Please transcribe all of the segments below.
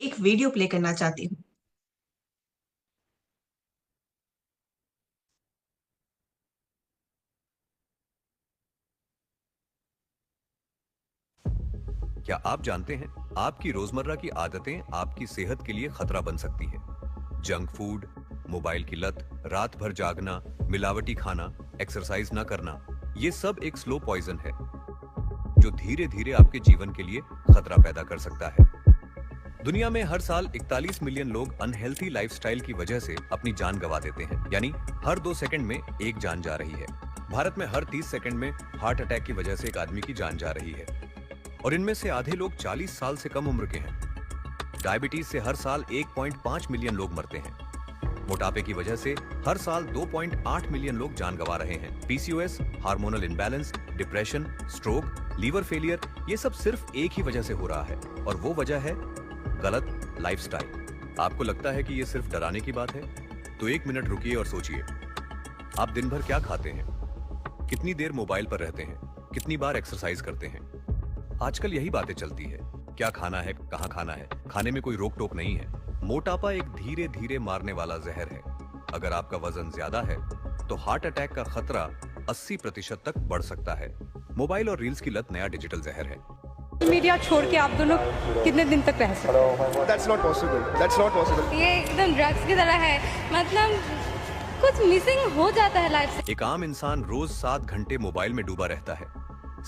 एक video play करना चाहती हूँ। क्या आप जानते हैं आपकी रोजमर्रा की आदतें आपकी सेहत के लिए खतरा बन सकती हैं? जंक फूड, मोबाइल की लत, रात भर जागना, मिलावटी खाना, एक्सरसाइज न करना, ये सब एक स्लो पॉइजन है जो धीरे धीरे आपके जीवन के लिए खतरा पैदा कर सकता है। दुनिया में हर साल 41 मिलियन लोग अनहेल्थी लाइफस्टाइल की वजह से अपनी जान गंवा देते हैं, यानी हर 2 सेकंड में एक जान जा रही है। भारत में हर 30 सेकंड में हार्ट अटैक की वजह से एक आदमी की जान जा रही है और इनमें से आधे लोग 40 साल से कम उम्र के हैं। डायबिटीज से हर साल 1.5 मिलियन लोग मरते हैं। मोटापे की वजह से हर साल 2.8 मिलियन लोग जान गंवा रहे हैं। PCOS, hormonal imbalance, depression, stroke, liver failure, ये सब सिर्फ एक ही वजह से हो रहा है और वो वजह है गलत लाइफस्टाइल। आपको लगता है कि ये सिर्फ डराने की बात है? तो एक मिनट रुकिए और सोचिए, आप दिन भर क्या खाते हैं? कितनी देर मोबाइल पर रहते हैं? कितनी बार एक्सरसाइज करते हैं? आजकल यही बातें चलती है, क्या खाना है, कहाँ खाना है, खाने में कोई रोक टोक नहीं है। मोटापा एक धीरे धीरे मारने वाला जहर है। अगर आपका वजन ज्यादा है तो हार्ट अटैक का खतरा 80% तक बढ़ सकता है। मोबाइल और रील्स की लत नया डिजिटल जहर है। मीडिया छोड़ के आप दोनों कितने दिन तक रह सकते हैं? That's not possible. That's not possible. ये एकदम ड्रग्स की तरह है, मतलब कुछ मिसिंग हो जाता है लाइफ से। एक आम इंसान रोज 7 घंटे मोबाइल में डूबा रहता है।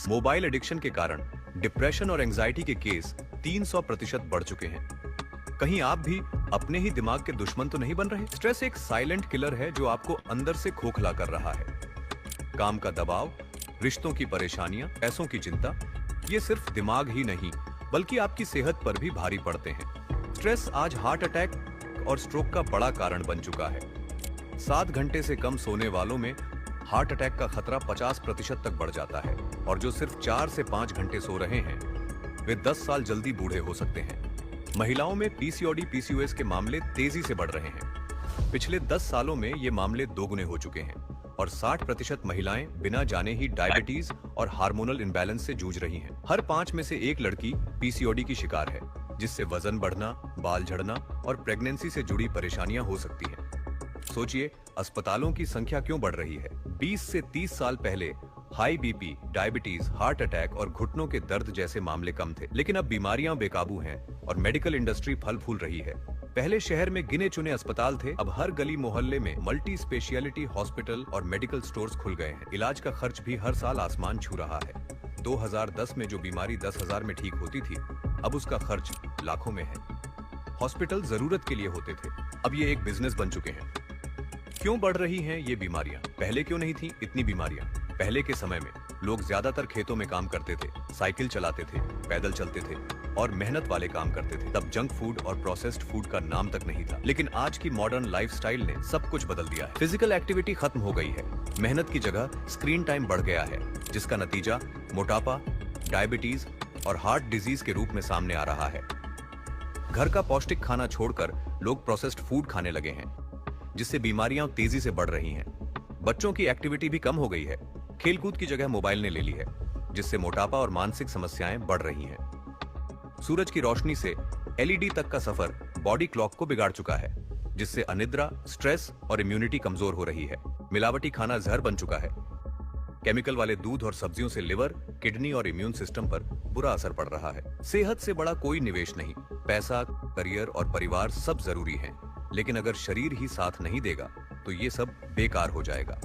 मोबाइल एडिक्शन के कारण डिप्रेशन और एंजाइटी के केस 300% बढ़ चुके हैं। कहीं आप भी अपने ही दिमाग के दुश्मन तो नहीं बन रहे? स्ट्रेस एक साइलेंट किलर है जो आपको अंदर से खोखला कर रहा है। काम का दबाव, रिश्तों की परेशानियां, पैसों की चिंता, ये सिर्फ दिमाग ही नहीं बल्कि आपकी सेहत पर भी भारी पड़ते हैं। स्ट्रेस आज हार्ट अटैक और स्ट्रोक का बड़ा कारण बन चुका है। 7 घंटे से कम सोने वालों में हार्ट अटैक का खतरा 50% तक बढ़ जाता है और जो सिर्फ 4 से 5 घंटे सो रहे हैं वे 10 साल जल्दी बूढ़े हो सकते हैं। महिलाओं में पीसीओडी पीसीओएस के मामले तेजी से बढ़ रहे हैं। पिछले 10 सालों में ये मामले दोगुने हो चुके हैं और 60% महिलाएं बिना जाने ही डायबिटीज और हार्मोनल इम्बैलेंस से जूझ रही हैं। हर 5 में से एक लड़की पीसीओडी की शिकार है, जिससे वजन बढ़ना, बाल झड़ना और प्रेगनेंसी से जुड़ी परेशानियां हो सकती हैं। सोचिए, अस्पतालों की संख्या क्यों बढ़ रही है? 20 से 30 साल पहले high BP, diabetes, heart attack और घुटनों के दर्द जैसे मामले कम थे, लेकिन अब बीमारियां बेकाबू हैं और मेडिकल इंडस्ट्री फल फूल रही है। पहले शहर में गिने चुने अस्पताल थे, अब हर गली मोहल्ले में मल्टी स्पेशलिटी हॉस्पिटल और मेडिकल स्टोर्स खुल गए हैं। इलाज का खर्च भी हर साल आसमान छू रहा है। 2010 में जो बीमारी 10,000 में ठीक होती थी, अब उसका खर्च लाखों में है। हॉस्पिटल जरूरत के लिए होते थे, अब ये एक बिजनेस बन चुके हैं। क्यों बढ़ रही हैं ये बीमारियां? पहले क्यों नहीं थी इतनी बीमारियां? पहले के समय में लोग ज्यादातर खेतों में काम करते थे, साइकिल चलाते थे, पैदल चलते थे और मेहनत वाले काम करते थे। तब जंक फूड और प्रोसेस्ड फूड का नाम तक नहीं था। लेकिन आज की मॉडर्न लाइफस्टाइल ने सब कुछ बदल दिया है। फिजिकल एक्टिविटी खत्म हो गई है, मेहनत की जगह स्क्रीन टाइम बढ़ गया है, जिसका नतीजा मोटापा, डायबिटीज और हार्ट डिजीज के रूप में सामने आ रहा है। घर का पौष्टिक खाना छोड़कर लोग प्रोसेस्ड फूड खाने लगे हैं, जिससे बीमारियां तेजी से बढ़ रही हैं। बच्चों की एक्टिविटी भी कम हो गई है, खेलकूद की जगह मोबाइल ने ले ली है, जिससे मोटापा और मानसिक समस्याएं बढ़ रही हैं। सूरज की रोशनी से एलईडी तक का सफर बॉडी क्लॉक को बिगाड़ चुका है, जिससे अनिद्रा, स्ट्रेस और इम्यूनिटी कमजोर हो रही है। मिलावटी खाना जहर बन चुका है। केमिकल वाले दूध और सब्जियों से लिवर, किडनी और इम्यून सिस्टम पर बुरा असर पड़ रहा है। सेहत से बड़ा कोई निवेश नहीं। पैसा, करियर और परिवार सब जरूरी हैं, लेकिन अगर शरीर ही साथ नहीं देगा तो ये सब बेकार हो जाएगा।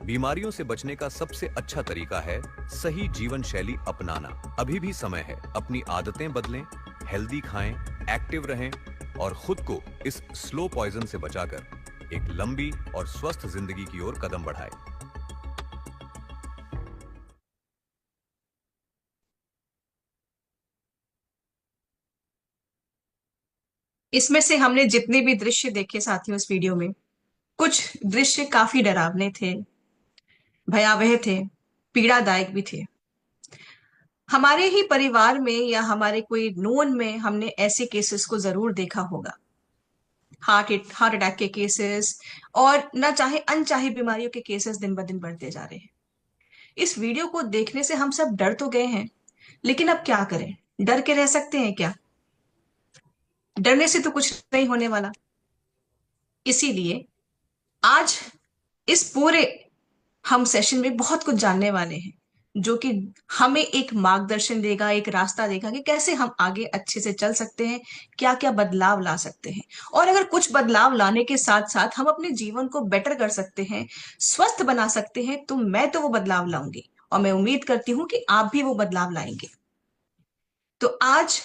बीमारियों से बचने का सबसे अच्छा तरीका है सही जीवन शैली अपनाना। अभी भी समय है, अपनी आदतें बदलें, हेल्दी खाएं, एक्टिव रहें और खुद को इस स्लो पॉइजन से बचाकर एक लंबी और स्वस्थ जिंदगी की ओर कदम बढ़ाएं। इसमें से हमने जितने भी दृश्य देखे साथियों इस वीडियो में, कुछ दृश्य काफी डरावने थे, भयावह थे, पीड़ादायक भी थे। हमारे ही परिवार में या हमारे कोई नोन में हमने ऐसे केसेस को जरूर देखा होगा। हार्ट अटैक के केसेस और ना चाहे अनचाही बीमारियों के केसेस दिन ब दिन बढ़ते जा रहे हैं। इस वीडियो को देखने से हम सब डर तो गए हैं, लेकिन अब क्या करें? डर के रह सकते हैं क्या? डरने से तो कुछ नहीं होने वाला। इसीलिए आज इस पूरे हम सेशन में बहुत कुछ जानने वाले हैं, जो कि हमें एक मार्गदर्शन देगा, एक रास्ता देगा कि कैसे हम आगे अच्छे से चल सकते हैं, क्या क्या बदलाव ला सकते हैं। और अगर कुछ बदलाव लाने के साथ साथ हम अपने जीवन को बेटर कर सकते हैं, स्वस्थ बना सकते हैं, तो मैं तो वो बदलाव लाऊंगी और मैं उम्मीद करती हूँ कि आप भी वो बदलाव लाएंगे। तो आज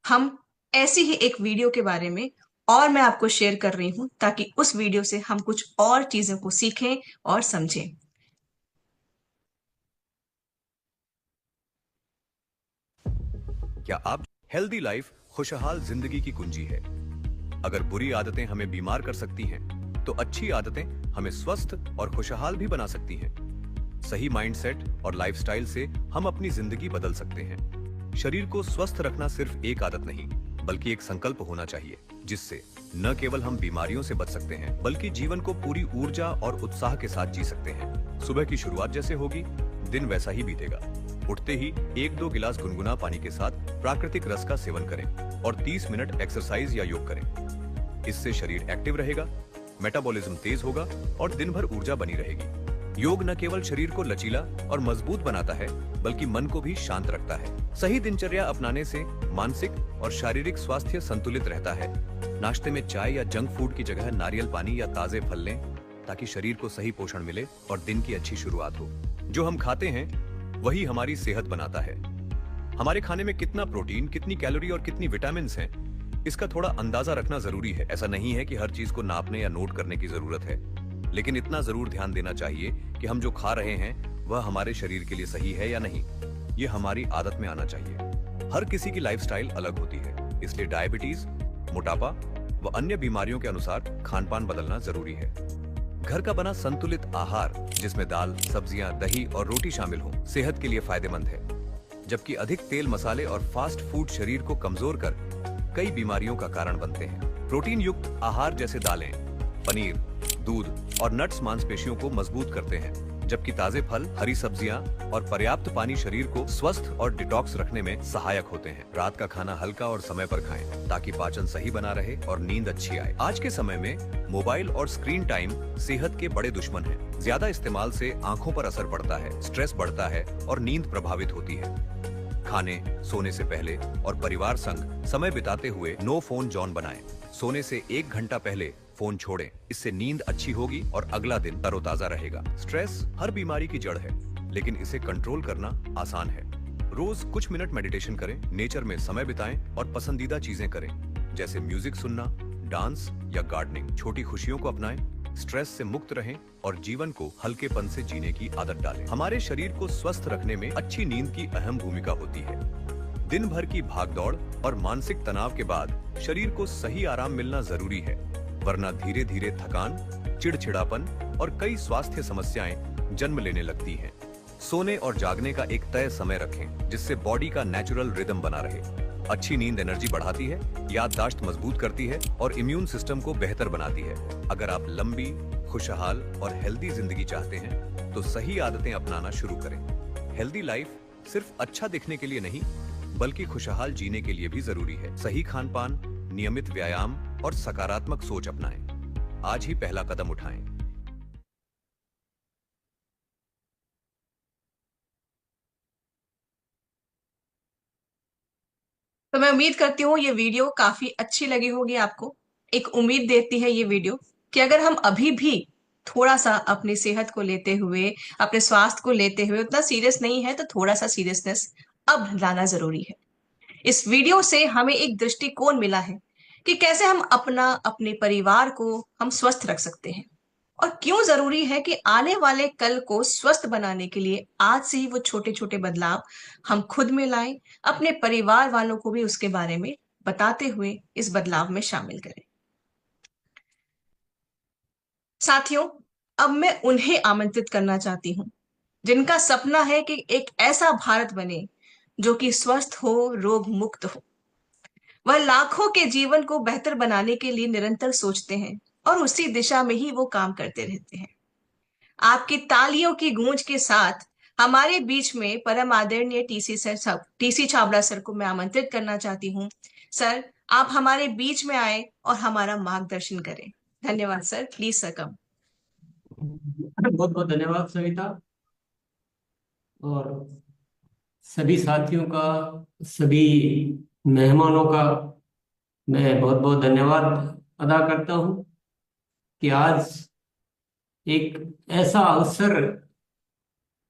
हम ऐसी ही एक वीडियो के बारे में और मैं आपको शेयर कर रही हूं, ताकि उस वीडियो से हम कुछ और चीजों को सीखें और समझें। क्या आप हेल्दी लाइफ खुशहाल जिंदगी की कुंजी है। अगर बुरी आदतें हमें बीमार कर सकती हैं, तो अच्छी आदतें हमें स्वस्थ और खुशहाल भी बना सकती हैं। सही माइंडसेट और लाइफस्टाइल से हम अपनी जिंदगी बदल सकते हैं। शरीर को स्वस्थ रखना सिर्फ एक आदत नहीं, बल्कि एक संकल्प होना चाहिए, जिससे न केवल हम बीमारियों से बच सकते हैं, बल्कि जीवन को पूरी ऊर्जा और उत्साह के साथ जी सकते हैं। सुबह की शुरुआत जैसे होगी, दिन वैसा ही बीतेगा। उठते ही 1-2 गिलास गुनगुना पानी के साथ प्राकृतिक रस का सेवन करें और 30 मिनट एक्सरसाइज या योग करें। इससे शरीर एक्टिव रहेगा, मेटाबॉलिज्म तेज होगा और दिन भर ऊर्जा बनी रहेगी। योग न केवल शरीर को लचीला और मजबूत बनाता है, बल्कि मन को भी शांत रखता है। सही दिनचर्या अपनाने से मानसिक और शारीरिक स्वास्थ्य संतुलित रहता है। नाश्ते में चाय या जंक फूड की जगह नारियल पानी या ताजे फल लें, ताकि शरीर को सही पोषण मिले और दिन की अच्छी शुरुआत हो। जो हम खाते हैं वही हमारी सेहत बनाता है। हमारे खाने में कितना प्रोटीन, कितनी कैलोरी और कितनी विटामिन हैं, इसका थोड़ा अंदाजा रखना जरूरी है। ऐसा नहीं है कि हर चीज को नापने या नोट करने की जरूरत है, लेकिन इतना जरूर ध्यान देना चाहिए कि हम जो खा रहे हैं वह हमारे शरीर के लिए सही है या नहीं। ये हमारी आदत में आना चाहिए। हर किसी की लाइफस्टाइल अलग होती है, इसलिए डायबिटीज, मोटापा व अन्य बीमारियों के अनुसार खान-पान बदलना जरूरी है। घर का बना संतुलित आहार, जिसमें दाल, सब्जियां, दही और रोटी शामिल हो, सेहत के लिए फायदेमंद है। जबकि अधिक तेल, मसाले और फास्ट फूड शरीर को कमजोर कर कई बीमारियों का कारण बनते हैं। प्रोटीन युक्त आहार जैसे दालें, पनीर, दूध और नट्स मांसपेशियों को मजबूत करते हैं, जबकि ताजे फल, हरी सब्जियां और पर्याप्त पानी शरीर को स्वस्थ और डिटॉक्स रखने में सहायक होते हैं। रात का खाना हल्का और समय पर खाएं, ताकि पाचन सही बना रहे और नींद अच्छी आए। आज के समय में मोबाइल और स्क्रीन टाइम सेहत के बड़े दुश्मन हैं। ज्यादा इस्तेमाल से आंखों पर असर पड़ता है, स्ट्रेस बढ़ता है और नींद प्रभावित होती है। खाने, सोने से पहले और परिवार संग समय बिताते हुए नो फोन जोन बनाएं। सोने से 1 घंटा पहले फोन छोड़ें, इससे नींद अच्छी होगी और अगला दिन तरोताजा रहेगा। स्ट्रेस हर बीमारी की जड़ है, लेकिन इसे कंट्रोल करना आसान है। रोज कुछ मिनट मेडिटेशन करें, नेचर में समय बिताएं और पसंदीदा चीजें करें, जैसे म्यूजिक सुनना, डांस या गार्डनिंग। छोटी खुशियों को अपनाएं, स्ट्रेस से मुक्त रहें और जीवन को हल्केपन से जीने की आदत डालें। हमारे शरीर को स्वस्थ रखने में अच्छी नींद की अहम भूमिका होती है। दिन भर की भागदौड़ और मानसिक तनाव के बाद शरीर को सही आराम मिलना जरूरी है, वरना धीरे धीरे थकान, चिड़चिड़ापन और कई स्वास्थ्य समस्याएं जन्म लेने लगती हैं। सोने और जागने का एक तय समय रखें, जिससे बॉडी का नेचुरल रिदम बना रहे। अच्छी नींद एनर्जी बढ़ाती है, याददाश्त मजबूत करती है और इम्यून सिस्टम को बेहतर बनाती है। अगर आप लंबी, खुशहाल और हेल्दी जिंदगी चाहते हैं, तो सही आदतें अपनाना शुरू करें। हेल्दी लाइफ सिर्फ अच्छा दिखने के लिए नहीं, बल्कि खुशहाल जीने के लिए भी जरूरी है। सही खान-पान, नियमित व्यायाम और सकारात्मक सोच अपनाएं। आज ही पहला कदम उठाएं। तो मैं उम्मीद करती हूँ ये वीडियो काफी अच्छी लगी होगी आपको। एक उम्मीद देती है ये वीडियो कि अगर हम अभी भी थोड़ा सा अपनी सेहत को लेते हुए, अपने स्वास्थ्य को लेते हुए उतना सीरियस नहीं है, तो थोड़ा सा सीरियसनेस अब लाना जरूरी है। इस वीडियो से हमें एक दृष्टिकोण मिला है कि कैसे हम अपना, अपने परिवार को हम स्वस्थ रख सकते हैं, और क्यों जरूरी है कि आने वाले कल को स्वस्थ बनाने के लिए आज से ही वो छोटे छोटे बदलाव हम खुद में लाएं, अपने परिवार वालों को भी उसके बारे में बताते हुए इस बदलाव में शामिल करें। साथियों, अब मैं उन्हें आमंत्रित करना चाहती हूं जिनका सपना है कि एक ऐसा भारत बने जो कि स्वस्थ हो, रोग मुक्त हो। वह लाखों के जीवन को बेहतर बनाने के लिए निरंतर सोचते हैं और उसी दिशा में ही वो काम करते रहते हैं। आपकी तालियों की गूंज के साथ हमारे बीच में परम आदरणीय टीसी छाबड़ा सर को मैं आमंत्रित करना चाहती हूँ। सर, आप हमारे बीच में आए और हमारा मार्गदर्शन करें। धन्यवाद सर, प्लीज सर कम। बहुत बहुत धन्यवाद सविता। और सभी साथियों का, सभी मेहमानों का मैं बहुत बहुत धन्यवाद अदा करता हूँ कि आज एक ऐसा अवसर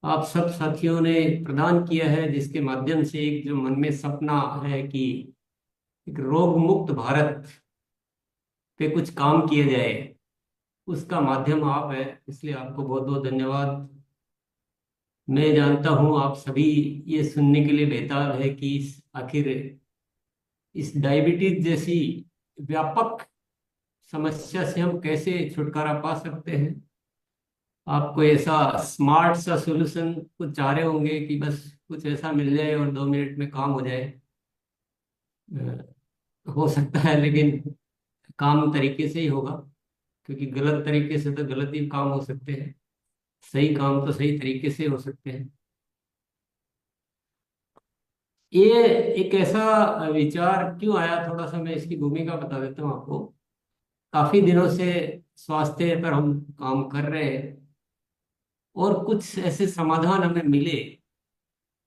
आप सब साथियों ने प्रदान किया है, जिसके माध्यम से एक जो मन में सपना है कि एक रोग मुक्त भारत पे कुछ काम किया जाए, उसका माध्यम आप है। इसलिए आपको बहुत बहुत धन्यवाद। मैं जानता हूं आप सभी ये सुनने के लिए बेताब है कि आखिर इस डायबिटीज जैसी व्यापक समस्या से हम कैसे छुटकारा पा सकते हैं। आपको ऐसा स्मार्ट सा सॉल्यूशन कुछ चाह रहे होंगे कि बस कुछ ऐसा मिल जाए और 2 मिनट में काम हो जाए। हो सकता है, लेकिन काम तरीके से ही होगा, क्योंकि गलत तरीके से तो गलत ही काम हो सकते हैं, सही काम तो सही तरीके से हो सकते हैं। ये एक ऐसा विचार क्यों आया, थोड़ा सा मैं इसकी भूमिका बता देता हूँ आपको। काफी दिनों से स्वास्थ्य पर हम काम कर रहे हैं और कुछ ऐसे समाधान हमें मिले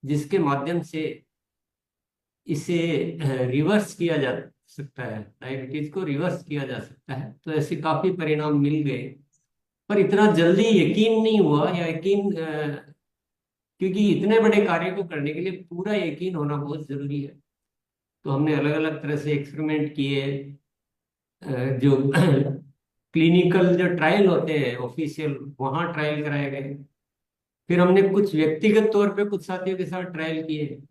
जिसके माध्यम से इसे रिवर्स किया जा सकता है, डायबिटीज को रिवर्स किया जा सकता है। तो ऐसे काफी परिणाम मिल गए, पर इतना जल्दी यकीन नहीं हुआ, या यकीन क्योंकि इतने बड़े कार्य को करने के लिए पूरा यकीन होना बहुत जरूरी है। तो हमने अलग अलग तरह से एक्सपेरिमेंट किए, जो क्लिनिकल जो ट्रायल होते हैं ऑफिशियल, वहाँ ट्रायल कराए गए। फिर हमने कुछ व्यक्तिगत तौर पे कुछ साथियों के साथ ट्रायल किए।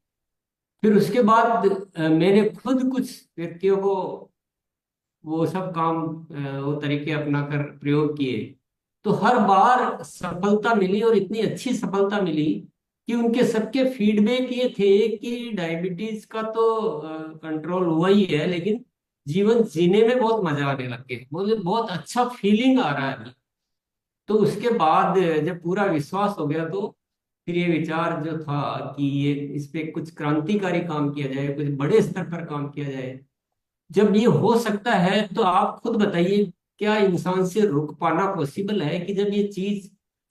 फिर उसके बाद मैंने खुद कुछ व्यक्तियों को वो सब काम, वो तरीके अपना कर प्रयोग किए। तो हर बार सफलता मिली, और इतनी अच्छी सफलता मिली कि उनके सबके फीडबैक ये थे कि डायबिटीज का तो कंट्रोल हुआ ही है, लेकिन जीवन जीने में बहुत मजा आने लग गया, मुझे बहुत अच्छा फीलिंग आ रहा है। तो उसके बाद जब पूरा विश्वास हो गया, तो फिर ये विचार जो था कि ये इस पे कुछ क्रांतिकारी काम किया जाए, कुछ बड़े स्तर पर काम किया जाए। जब ये हो सकता है तो आप खुद बताइए, क्या इंसान से रुक पाना पॉसिबल है? कि जब ये चीज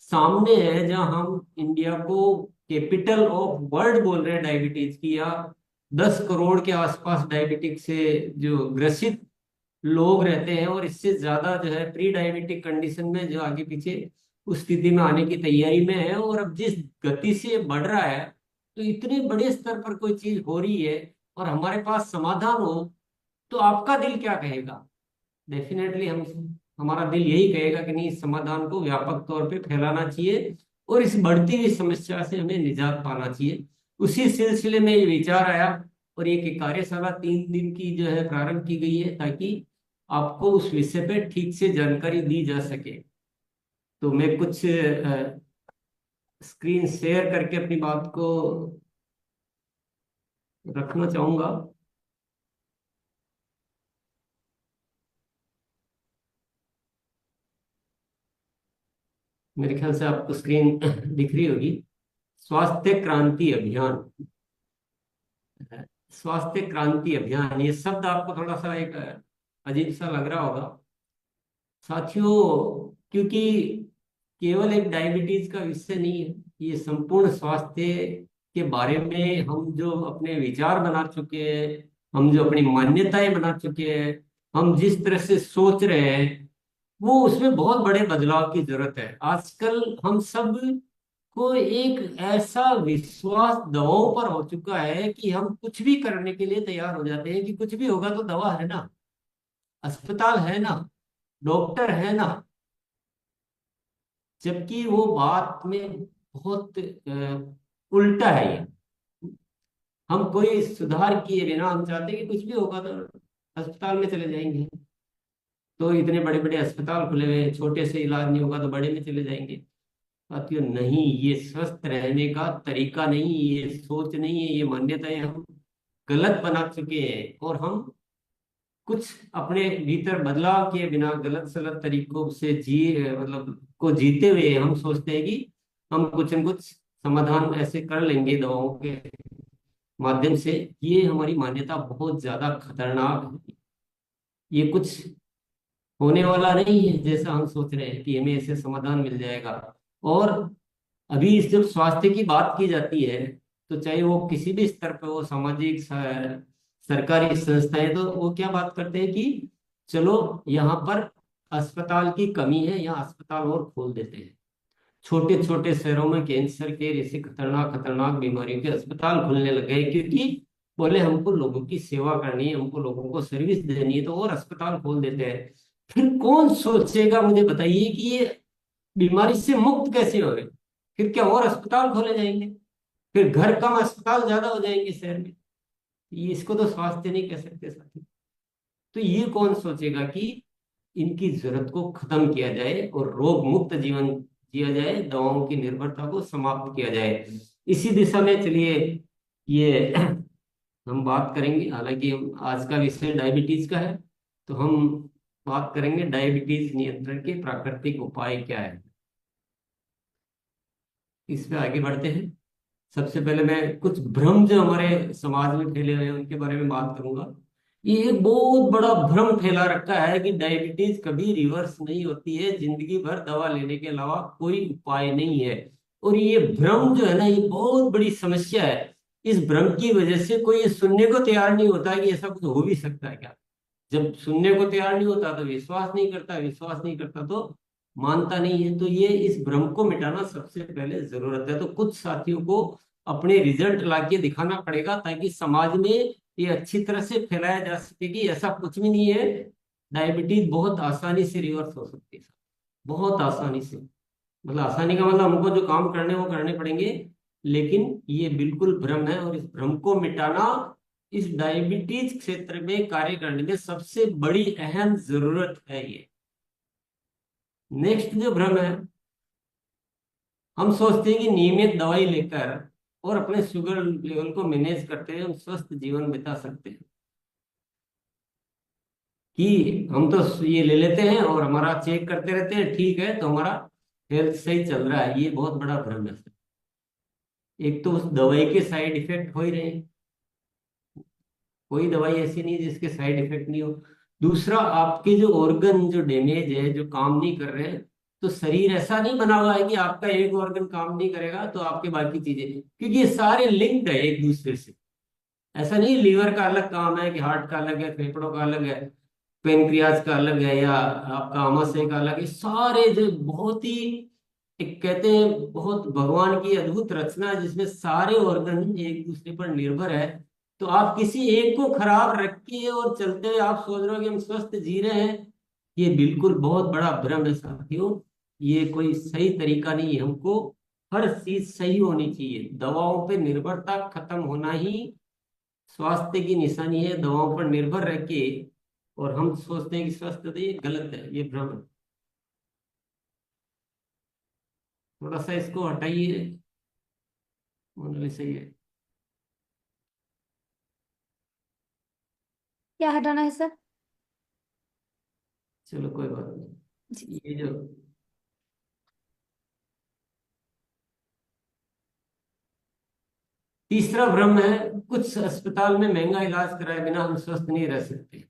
सामने है, जहां हम इंडिया को कैपिटल ऑफ वर्ल्ड बोल रहे हैं डायबिटीज की, या 10 करोड़ के आसपास डायबिटिक से जो ग्रसित लोग रहते हैं, और इससे ज्यादा जो है प्री डायबिटिक कंडीशन में जो आगे पीछे उस स्थिति में आने की तैयारी में है, और अब जिस गति से ये बढ़ रहा है, तो इतने बड़े स्तर पर कोई चीज हो रही है और हमारे पास समाधान हो, तो आपका दिल क्या कहेगा? डेफिनेटली हमारा दिल यही कहेगा कि नहीं, इस समाधान को व्यापक तौर पे फैलाना चाहिए और इस बढ़ती हुई समस्या से हमें निजात पाना चाहिए। उसी सिलसिले में ये विचार आया, और एक कार्यशाला 3 दिन की जो है प्रारंभ की गई है, ताकि आपको उस विषय पे ठीक से जानकारी दी जा सके। तो मैं कुछ स्क्रीन शेयर करके अपनी बात को रखना चाहूंगा। मेरे ख्याल से आपको स्क्रीन दिख रही होगी। स्वास्थ्य क्रांति अभियान, स्वास्थ्य क्रांति अभियान, ये शब्द आपको थोड़ा सा एक अजीब सा लग रहा होगा साथियों, क्योंकि केवल एक डायबिटीज का विषय नहीं है, ये संपूर्ण स्वास्थ्य के बारे में हम जो अपने विचार बना चुके हैं, हम जो अपनी मान्यताएं बना चुके हैं, हम जिस तरह से सोच रहे हैं, वो उसमें बहुत बड़े बदलाव की जरूरत है। आजकल हम सब को एक ऐसा विश्वास दवाओं पर हो चुका है कि हम कुछ भी करने के लिए तैयार हो जाते हैं, कि कुछ भी होगा तो दवा है ना, अस्पताल है ना, डॉक्टर है ना। जबकि वो बात में बहुत उल्टा है ये। हम कोई सुधार किए बिना हम चाहते हैं कि कुछ भी होगा तो अस्पताल में चले जाएंगे। तो इतने बड़े बड़े अस्पताल खुले हुए हैं, छोटे से इलाज नहीं होगा तो बड़े में चले जाएंगे। साथियों नहीं, ये स्वस्थ रहने का तरीका नहीं, ये सोच नहीं है, ये मान्यताएं हम गलत बना चुके हैं, और हम कुछ अपने भीतर बदलाव किए बिना गलत सलत तरीकों से मतलब को जीते हुए हम सोचते हैं कि हम कुछ न कुछ समाधान ऐसे कर लेंगे दवाओं के, माध्यम से, ये हमारी मान्यता बहुत ज्यादा खतरनाक है। ये कुछ होने वाला नहीं है जैसा हम सोच रहे हैं कि हमें ऐसे समाधान मिल जाएगा। और अभी जब स्वास्थ्य की बात की जाती है, तो चाहे वो किसी भी स्तर पर हो, सामाजिक सरकारी संस्थाएं, तो वो क्या बात करते हैं कि चलो यहाँ पर अस्पताल की कमी है, यहाँ अस्पताल और खोल देते हैं। छोटे छोटे शहरों में कैंसर के जैसे खतरनाक खतरनाक बीमारियों के अस्पताल खुलने लग गए, क्योंकि बोले हमको लोगों की सेवा करनी है, हमको लोगों को सर्विस देनी है, तो और अस्पताल खोल देते हैं। फिर कौन सोचेगा, मुझे बताइए कि ये बीमारी से मुक्त कैसे हो गए? फिर क्या और अस्पताल खोले जाएंगे? फिर घर कम अस्पताल ज्यादा हो जाएंगे शहर में। ये इसको तो स्वास्थ्य नहीं कह सकते साथी। तो ये कौन सोचेगा कि इनकी जरूरत को खत्म किया जाए और रोग मुक्त जीवन जिया जाए, दवाओं की निर्भरता को समाप्त किया जाए। इसी दिशा में चलिए ये हम बात करेंगे। हालांकि हम आज का विषय डायबिटीज का है, तो हम बात करेंगे डायबिटीज नियंत्रण के प्राकृतिक उपाय क्या है। इस पे आगे बढ़ते हैं। सबसे पहले मैं कुछ भ्रम जो हमारे समाज में फैले हुए हैं उनके बारे में बात करूंगा। ये एक बहुत बड़ा भ्रम फैला रखा है कि डायबिटीज कभी रिवर्स नहीं होती है, जिंदगी भर दवा लेने के अलावा कोई उपाय नहीं है। और ये भ्रम जो है ना, ये बहुत बड़ी समस्या है। इस भ्रम की वजह से कोई ये सुनने को तैयार नहीं होता कि ऐसा कुछ हो भी सकता है क्या। जब सुनने को तैयार नहीं होता तो विश्वास नहीं करता, विश्वास नहीं करता तो मानता नहीं है। तो ये इस भ्रम को मिटाना सबसे पहले जरूरत है। तो कुछ साथियों को अपने रिजल्ट लाके दिखाना पड़ेगा, ताकि समाज में ये अच्छी तरह से फैलाया जा सके कि ऐसा कुछ भी नहीं है। डायबिटीज बहुत आसानी से रिवर्स हो सकती है, बहुत आसानी से। मतलब आसानी का मतलब हमको जो काम करने हैं वो करने पड़ेंगे, लेकिन ये बिल्कुल भ्रम है। और इस भ्रम को मिटाना इस डायबिटीज क्षेत्र में कार्य करने में सबसे बड़ी अहम जरूरत है। ये नेक्स्ट जो भ्रम है, हम सोचते हैं कि नियमित दवाई लेकर और अपने शुगर लेवल को मैनेज करते हुए हम स्वस्थ जीवन बिता सकते हैं। कि हम तो ये ले लेते हैं और हमारा चेक करते रहते हैं, ठीक है, तो हमारा हेल्थ सही चल रहा है। ये बहुत बड़ा भ्रम है। एक तो उस दवाई के साइड इफेक्ट हो ही रहे हैं, कोई दवाई ऐसी नहीं जिसके साइड इफेक्ट नहीं हो। दूसरा, आपके जो ऑर्गन जो डैमेज है, जो काम नहीं कर रहे हैं, तो शरीर ऐसा नहीं बना हुआ है कि आपका एक ऑर्गन काम नहीं करेगा तो आपके बाकी चीजें, क्योंकि ये सारे लिंक्ड है एक दूसरे से। ऐसा नहीं लीवर का अलग काम है कि हार्ट का अलग है, फेफड़ों का अलग है, पेनक्रियाज का अलग है, या आपका आमाशय का अलग है। सारे जो बहुत ही एक कहते हैं बहुत भगवान की अद्भुत रचना है, जिसमें सारे ऑर्गन एक दूसरे पर निर्भर है। तो आप किसी एक को खराब रख के और चलते हुए आप सोच रहे हो कि हम स्वस्थ जी रहे हैं, ये बिल्कुल बहुत बड़ा भ्रम है साथियों। ये कोई सही तरीका नहीं है। हमको हर चीज सही होनी चाहिए। दवाओं पे निर्भरता खत्म होना ही स्वास्थ्य की निशानी है। दवाओं पर निर्भर रह के और हम सोचते हैं कि स्वस्थ, तो ये गलत है, ये भ्रम है। थोड़ा सा इसको हटाइए, मतलब सही है। क्या हटाना है सर? चलो कोई बात जी। नहीं। ये जो तीसरा भ्रम है, कुछ अस्पताल में महंगा इलाज कराए बिना हम स्वस्थ नहीं रह सकते।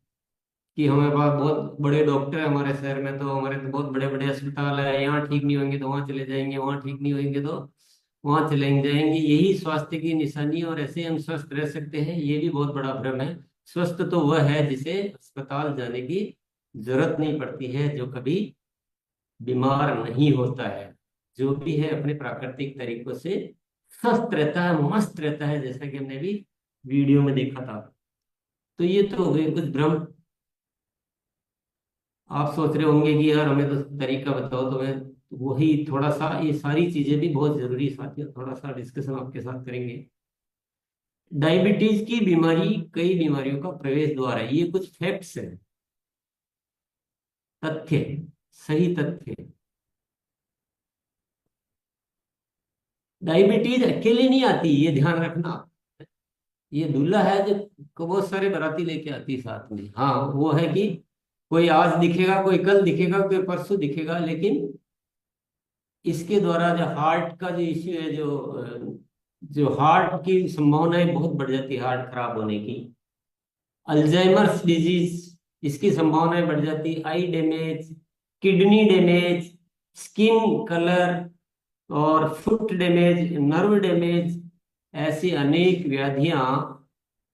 कि हमारे पास बहुत बड़े डॉक्टर है हमारे शहर में, तो हमारे तो बहुत बड़े बड़े अस्पताल है, यहाँ ठीक नहीं होंगे तो वहाँ चले जाएंगे, वहाँ ठीक नहीं होंगे तो वहाँ चले जाएंगे। यही स्वास्थ्य की निशानी है और ऐसे हम स्वस्थ रह सकते हैं, ये भी बहुत बड़ा भ्रम है। स्वस्थ तो वह है जिसे अस्पताल जाने की जरूरत नहीं पड़ती है, जो कभी बीमार नहीं होता है, जो भी है अपने प्राकृतिक तरीकों से स्वस्थ रहता है, मस्त रहता है, जैसा कि हमने भी वीडियो में देखा था। तो ये तो हो गए कुछ भ्रम। आप सोच रहे होंगे कि यार हमें तो तरीका बताओ, तो मैं वही थोड़ा सा, ये सारी चीजें भी बहुत जरूरी साथियों, थोड़ा सा डिस्कशन आपके साथ करेंगे। डायबिटीज की बीमारी कई बीमारियों का प्रवेश द्वार है, ये कुछ फैक्ट्स है, तथ्य, सही तथ्य। डायबिटीज अकेले नहीं आती, ये ध्यान रखना। ये दूल्हा है जो बहुत सारे बाराती लेके आती है साथ में। हाँ, वो है कि कोई आज दिखेगा, कोई कल दिखेगा, कोई परसों दिखेगा, लेकिन इसके द्वारा जो हार्ट का जो इश्यू है, जो जो हार्ट की संभावनाएं बहुत बढ़ जाती है, हार्ट खराब होने की। अल्जाइमर्स डिजीज, इसकी संभावनाएं बढ़ जाती, eye damage, kidney damage, skin colour, और फुट डैमेज, नर्व डैमेज, ऐसी अनेक व्याधियां,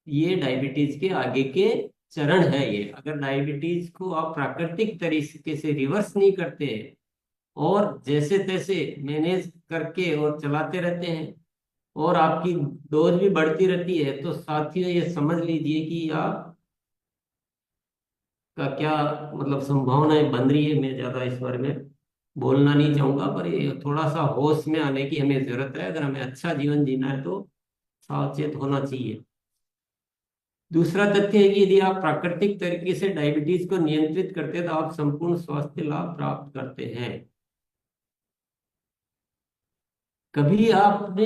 ये डायबिटीज के आगे के चरण है। ये अगर डायबिटीज को आप प्राकृतिक तरीके से रिवर्स नहीं करते और जैसे तैसे मैनेज करके और चलाते रहते हैं और आपकी डोज भी बढ़ती रहती है, तो साथियों ये समझ लीजिए कि आप का क्या मतलब संभावनाएं बन रही है। मैं ज्यादा इस बारे में बोलना नहीं चाहूंगा, पर ये थोड़ा सा होश में आने की हमें जरूरत है। अगर हमें अच्छा जीवन जीना है तो सावचेत होना चाहिए। दूसरा तथ्य है कि यदि आप प्राकृतिक तरीके से डायबिटीज को नियंत्रित करते हैं तो आप संपूर्ण स्वास्थ्य लाभ प्राप्त करते हैं। कभी आपने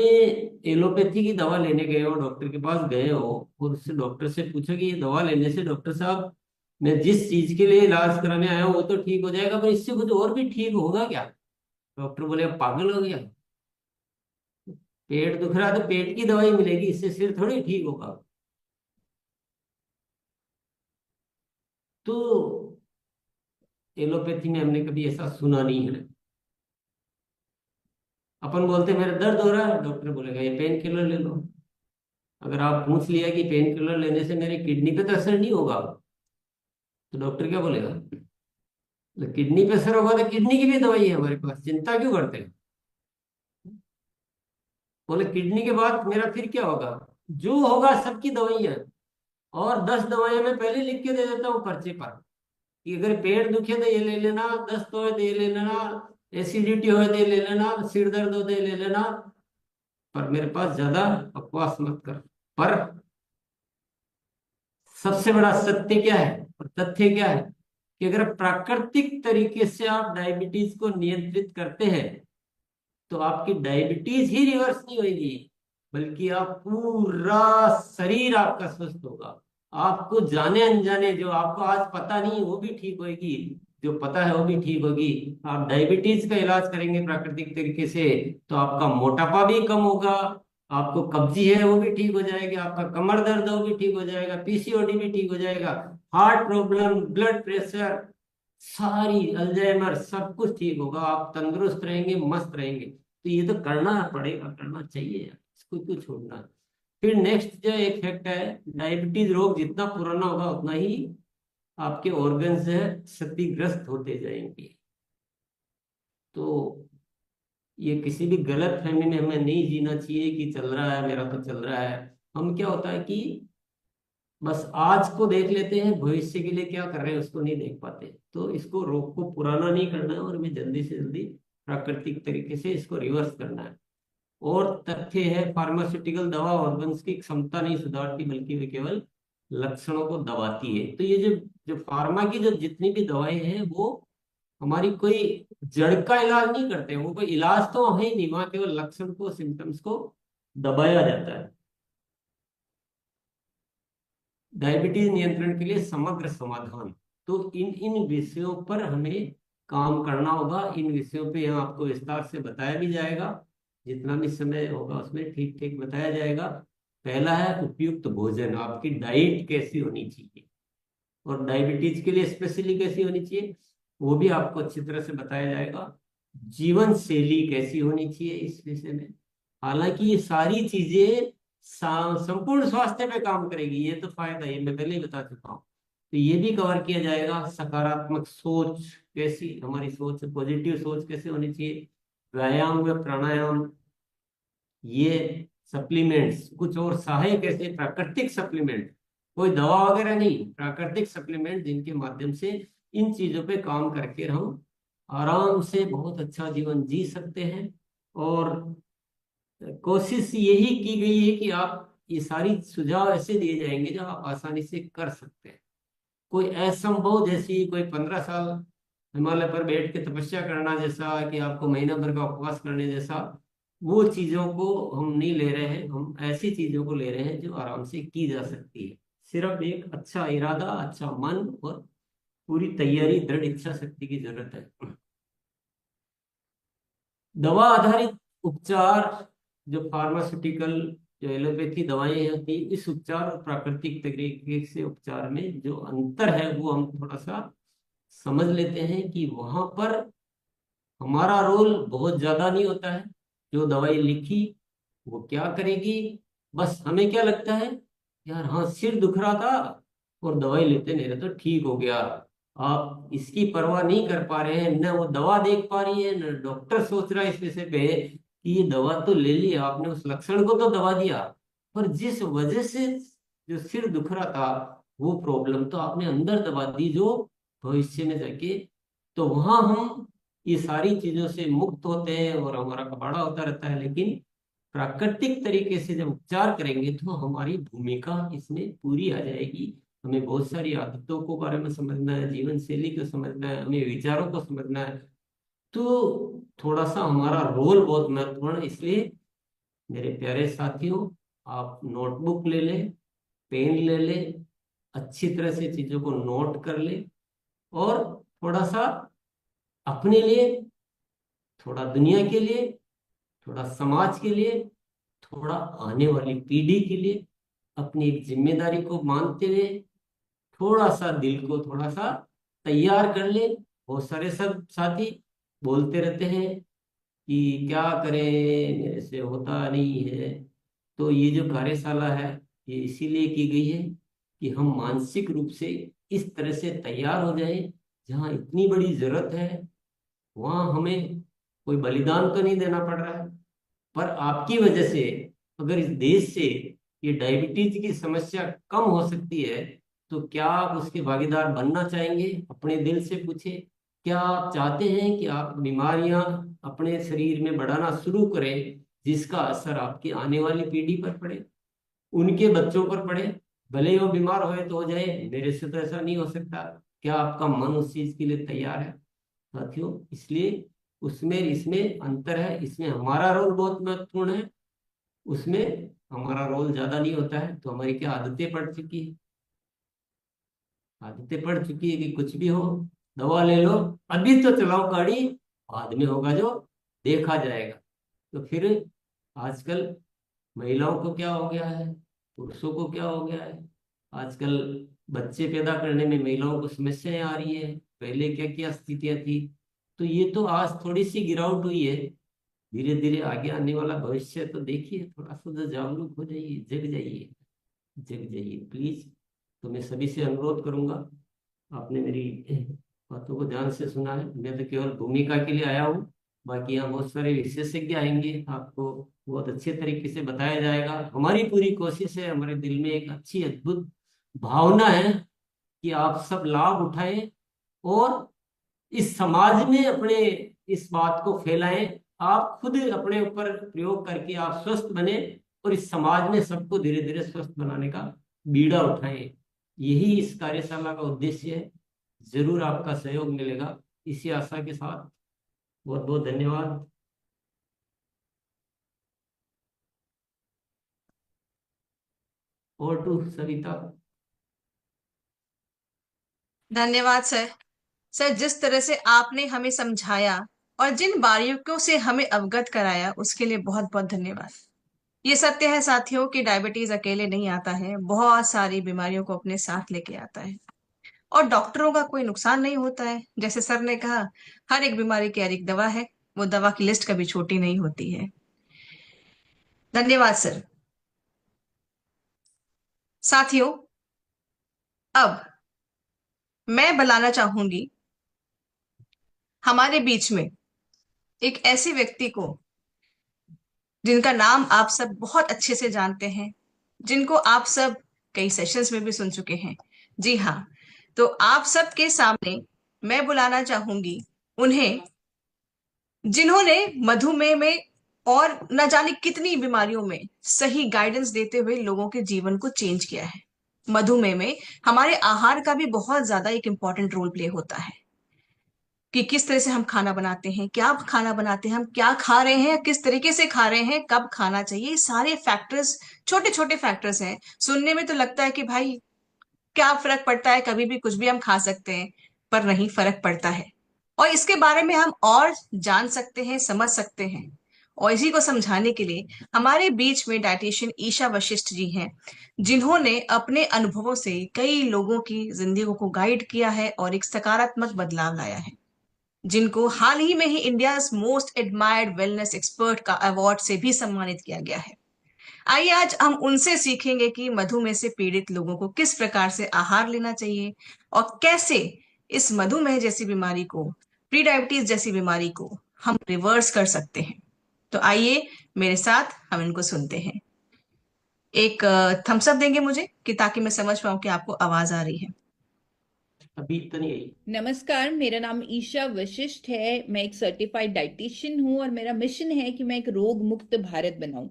एलोपैथी की दवा लेने गए हो, डॉक्टर के पास गए हो और उससे डॉक्टर से पूछा कि ये दवा लेने से डॉक्टर साहब मैं जिस चीज के लिए इलाज कराने आया हूँ वो तो ठीक हो जाएगा, पर इससे कुछ और भी ठीक होगा क्या? डॉक्टर बोले "आप पागल हो गया, पेट दुख रहा है तो पेट की दवाई मिलेगी, इससे सिर थोड़ी ठीक होगा"। तो एलोपैथी में हमने कभी ऐसा सुना नहीं है। अपन बोलते मेरा दर्द हो रहा है, डॉक्टर बोलेगा ये पेन किलर ले लो। अगर आप पूछ लिया कि पेन किलर लेने से मेरे किडनी पे तो असर नहीं होगा, तो डॉक्टर क्या बोलेगा? तो किडनी पे असर होगा तो किडनी की भी दवाई है हमारे पास, चिंता क्यों करते हैं? बोले किडनी के बाद मेरा फिर क्या होगा? जो होगा सबकी दवाई है, और 10 दवाइयां मैं पहले लिख के दे देता हूँ पर्चे पर कि अगर पेट दुखे तो ये ले लेना, दस्त हो तो ये ले लेना, एसिडिटी हो तो ये ले लेना, सिर दर्द हो तो ये ले लेना, पर मेरे पास ज्यादा बकवास मत कर। पर सबसे बड़ा सत्य क्या है और तथ्य क्या है कि अगर प्राकृतिक तरीके से आप डायबिटीज को नियंत्रित करते हैं तो आपकी डायबिटीज ही रिवर्स नहीं होगी, बल्कि आप पूरा शरीर आपका स्वस्थ होगा। आपको जाने अनजाने जो आपको आज पता नहीं वो भी ठीक होगी, जो पता है वो भी ठीक होगी। आप डायबिटीज का इलाज करेंगे प्राकृतिक तरीके से तो आपका मोटापा भी कम होगा, आपको कब्जी है वो भी ठीक हो जाएगी, आपका कमर दर्द वो भी ठीक हो जाएगा, पीसीओडी भी ठीक हो जाएगा, हार्ट प्रॉब्लम, ब्लड प्रेशर, सारी अल्जाइमर सब कुछ ठीक होगा। आप तंदुरुस्त रहेंगे, मस्त रहेंगे। तो ये तो करना पड़ेगा, करना चाहिए यार, इसको क्यों छोड़ना। फिर नेक्स्ट जो एक फैक्ट है, डायबिटीज रोग जितना पुराना होगा उतना ही आपके ऑर्गन्स है क्षतिग्रस्त होते जाएंगे। तो ये किसी भी गलत फहमी में हमें नहीं जीना चाहिए कि चल रहा है मेरा तो चल रहा है। हम क्या होता है कि बस आज को देख लेते हैं, भविष्य के लिए क्या कर रहे हैं उसको नहीं देख पाते। तो इसको रोग को पुराना नहीं करना है और हमें जल्दी से जल्दी प्राकृतिक तरीके से इसको रिवर्स करना है। और तथ्य है फार्मास्यूटिकल दवा ऑर्गन्स की क्षमता नहीं सुधारती बल्कि वे केवल लक्षणों को दबाती है। तो ये जो जो फार्मा की जो जितनी भी दवाएं हैं वो हमारी कोई जड़ का इलाज नहीं करते, वो कोई इलाज तो है ही नहीं, वहां केवल लक्षण को, सिम्टम्स को दबाया जाता है। डायबिटीज नियंत्रण के लिए समग्र समाधान, तो इन इन विषयों पर हमें काम करना होगा। इन विषयों पे यहाँ आपको विस्तार से बताया भी जाएगा, जितना भी समय होगा उसमें ठीक ठीक बताया जाएगा। पहला है उपयुक्त भोजन, आपकी डाइट कैसी होनी चाहिए और डायबिटीज के लिए स्पेशली कैसी होनी चाहिए वो भी आपको अच्छी तरह से बताया जाएगा। जीवन शैली कैसी होनी चाहिए इस विषय में, हालांकि ये सारी चीजें संपूर्ण स्वास्थ्य पे काम करेगी, ये तो फायदा ये मैं पहले ही बता चुका हूँ। तो ये भी कवर किया जाएगा। सकारात्मक सोच कैसी, हमारी सोच पॉजिटिव सोच कैसे होनी चाहिए, व्यायाम व प्राणायाम, ये सप्लीमेंट्स कुछ और सहायक ऐसे प्राकृतिक सप्लीमेंट, कोई दवा वगैरह नहीं, प्राकृतिक सप्लीमेंट जिनके माध्यम से इन चीजों पे काम करके हम आराम से बहुत अच्छा जीवन जी सकते हैं। और कोशिश यही की गई है कि आप ये सारी सुझाव ऐसे दिए जाएंगे जो आप आसानी से कर सकते हैं। कोई असंभव जैसी कोई 15 साल हिमालय पर बैठ के तपस्या करना जैसा कि आपको महीना भर का उपवास करने जैसा वो चीजों को हम नहीं ले रहे हैं। हम ऐसी चीजों को ले रहे हैं जो आराम से की जा सकती है। सिर्फ एक अच्छा इरादा, अच्छा मन और पूरी तैयारी, दृढ़ इच्छा शक्ति की जरूरत है। दवा आधारित उपचार जो फार्मास्यूटिकल, जो एलोपैथी दवाएं होती हैं, इस उपचार और प्राकृतिक तरीके से उपचार में जो अंतर है वो हम थोड़ा सा समझ लेते हैं कि वहां पर हमारा रोल बहुत ज्यादा नहीं होता है। जो दवाई लिखी वो क्या करेगी, बस हमें क्या लगता है, यार हाँ सिर दुख रहा था और दवाई लेते मेरे तो ठीक हो गया। आप इसकी परवाह नहीं कर पा रहे हैं, न वो दवा देख पा रही है, न डॉक्टर सोच रहा है इस विषय पे कि ये दवा तो ले ली आपने, उस लक्षण को तो दवा दिया, पर जिस वजह से जो सिर दुख रहा था वो प्रॉब्लम तो आपने अंदर दबा दी, जो भविष्य में जाके, तो वहां हम ये सारी चीजों से मुक्त होते हैं और हमारा कबाड़ा होता रहता है। लेकिन प्राकृतिक तरीके से जब उपचार करेंगे तो हमारी भूमिका इसमें पूरी आ जाएगी। हमें बहुत सारी आदतों को बारे में समझना है, जीवन शैली को समझना है, हमें विचारों को समझना है, तो थोड़ा सा हमारा रोल बहुत महत्वपूर्ण है। इसलिए मेरे प्यारे साथियों, आप नोटबुक ले लें, पेन ले लें, अच्छी तरह से चीजों को नोट कर लें, और थोड़ा सा अपने लिए, थोड़ा दुनिया के लिए, थोड़ा समाज के लिए, थोड़ा आने वाली पीढ़ी के लिए अपनी एक जिम्मेदारी को मानते हुए थोड़ा सा दिल को थोड़ा सा तैयार कर ले। बहुत सारे सब साथी बोलते रहते हैं कि क्या करें, मेरे से होता नहीं है। तो ये जो कार्यशाला है ये इसीलिए की गई है कि हम मानसिक रूप से इस तरह से तैयार हो जाएं, जहाँ इतनी बड़ी जरूरत है वहाँ हमें कोई बलिदान तो नहीं देना पड़ रहा है, पर आपकी वजह से अगर इस देश से ये डायबिटीज की समस्या कम हो सकती है, तो क्या आप उसके भागीदार बनना चाहेंगे? अपने दिल से पूछे, क्या आप चाहते हैं कि आप बीमारियां अपने शरीर में बढ़ाना शुरू करें, जिसका असर आपकी आने वाली पीढ़ी पर पड़े, उनके बच्चों पर पड़े? भले ही वो बीमार होए तो हो जाए, मेरे से तो ऐसा नहीं हो सकता। क्या आपका मन उस चीज के लिए तैयार है साथियों? इसलिए उसमें इसमें अंतर है, इसमें हमारा रोल बहुत महत्वपूर्ण है, उसमें हमारा रोल ज्यादा नहीं होता है। तो हमारी क्या आदतें पड़ चुकी है, आदतें पड़ चुकी है कि कुछ भी हो, दवा ले लो, अभी तो चलाओ गाड़ी, बाद में होगा जो देखा जाएगा। तो फिर आजकल महिलाओं को क्या हो गया है, पुरुषों को क्या हो गया है, आजकल बच्चे पैदा करने में महिलाओं को समस्याएं आ रही है, पहले क्या क्या स्थितियां थी। तो ये तो आज थोड़ी सी गिरावट हुई है, धीरे धीरे आगे आने वाला भविष्य तो देखिए, थोड़ा सा तो जागरूक हो जाइए, जग जाइए, जग जाइए प्लीज। तो मैं सभी से अनुरोध करूंगा, आपने मेरी बातों को ध्यान से सुना है, मैं तो केवल भूमिका के लिए आया हूँ, बाकी यहाँ बहुत सारे विशेषज्ञ आएंगे, आपको बहुत अच्छे तरीके से बताया जाएगा। हमारी पूरी कोशिश है, हमारे दिल में एक अच्छी अद्भुत भावना है कि आप सब लाभ उठाएं और इस समाज में अपने इस बात को फैलाएं। आप खुद अपने ऊपर प्रयोग करके आप स्वस्थ बने और इस समाज में सबको धीरे धीरे स्वस्थ बनाने का बीड़ा उठाएं। यही इस कार्यशाला का उद्देश्य है। जरूर आपका सहयोग मिलेगा, इसी आशा के साथ बहुत बहुत धन्यवाद। और टू सविता। धन्यवाद सर। सर, जिस तरह से आपने हमें समझाया और जिन बारीकियों से हमें अवगत कराया, उसके लिए बहुत बहुत धन्यवाद। ये सत्य है साथियों कि डायबिटीज अकेले नहीं आता है, बहुत सारी बीमारियों को अपने साथ लेके आता है। और डॉक्टरों का कोई नुकसान नहीं होता है, जैसे सर ने कहा, हर एक बीमारी की हर एक दवा है, वो दवा की लिस्ट कभी छोटी नहीं होती है। धन्यवाद सर। साथियों, अब मैं बुलाना चाहूंगी हमारे बीच में एक ऐसे व्यक्ति को जिनका नाम आप सब बहुत अच्छे से जानते हैं, जिनको आप सब कई सेशंस में भी सुन चुके हैं। जी हाँ, तो आप सबके सामने मैं बुलाना चाहूंगी उन्हें, जिन्होंने मधुमेह में और न जाने कितनी बीमारियों में सही गाइडेंस देते हुए लोगों के जीवन को चेंज किया है। मधुमेह में हमारे आहार का भी बहुत ज्यादा एक इंपॉर्टेंट रोल प्ले होता है कि किस तरह से हम खाना बनाते हैं, क्या खाना बनाते हैं, हम क्या खा रहे हैं, किस तरीके से खा रहे हैं, कब खाना चाहिए। ये सारे फैक्टर्स, छोटे छोटे फैक्टर्स हैं। सुनने में तो लगता है कि भाई क्या फर्क पड़ता है, कभी भी कुछ भी हम खा सकते हैं, पर नहीं, फर्क पड़ता है। और इसके बारे में हम और जान सकते हैं, समझ सकते हैं, और इसी को समझाने के लिए हमारे बीच में डाइटिशियन ईशा वशिष्ठ जी हैं, जिन्होंने अपने अनुभवों से कई लोगों की जिंदगी को गाइड किया है और एक सकारात्मक बदलाव लाया है, जिनको हाल ही में ही India most admired wellness expert का अवार्ड से भी सम्मानित किया गया है। आइए आज हम उनसे सीखेंगे कि मधुमेह से पीड़ित लोगों को किस प्रकार से आहार लेना चाहिए और कैसे इस मधुमेह जैसी बीमारी को, प्री डायबिटीज जैसी बीमारी को हम रिवर्स कर सकते हैं। तो आइए मेरे साथ हम इनको सुनते हैं। एक थम्स अप देंगे मुझे कि ताकि मैं समझ पाऊं कि आपको आवाज आ रही है। अभी तो नहीं आई। नमस्कार, मेरा नाम ईशा वशिष्ठ है। मैं एक सर्टिफाइड डाइटिशियन हूँ और मेरा मिशन है कि मैं एक रोग मुक्त भारत बनाऊं।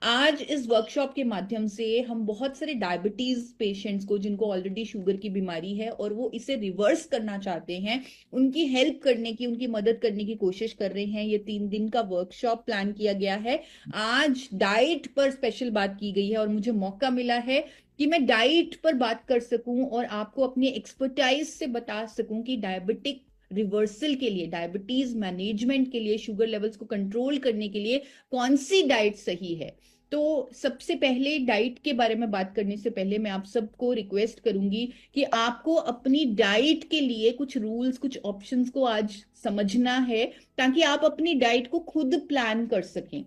आज इस वर्कशॉप के माध्यम से हम बहुत सारे डायबिटीज पेशेंट्स को, जिनको ऑलरेडी शुगर की बीमारी है और वो इसे रिवर्स करना चाहते हैं, उनकी हेल्प करने की, उनकी मदद करने की कोशिश कर रहे हैं। ये 3 दिन का वर्कशॉप प्लान किया गया है। आज डाइट पर स्पेशल बात की गई है और मुझे मौका मिला है कि मैं डाइट पर बात कर सकूं और आपको अपनी एक्सपर्टाइज से बता सकूं कि डायबिटिक रिवर्सल के लिए, डायबिटीज मैनेजमेंट के लिए, शुगर लेवल्स को कंट्रोल करने के लिए कौन सी डाइट सही है। तो सबसे पहले डाइट के बारे में बात करने से पहले मैं आप सबको रिक्वेस्ट करूंगी कि आपको अपनी डाइट के लिए कुछ रूल्स, कुछ ऑप्शंस को आज समझना है, ताकि आप अपनी डाइट को खुद प्लान कर सकें।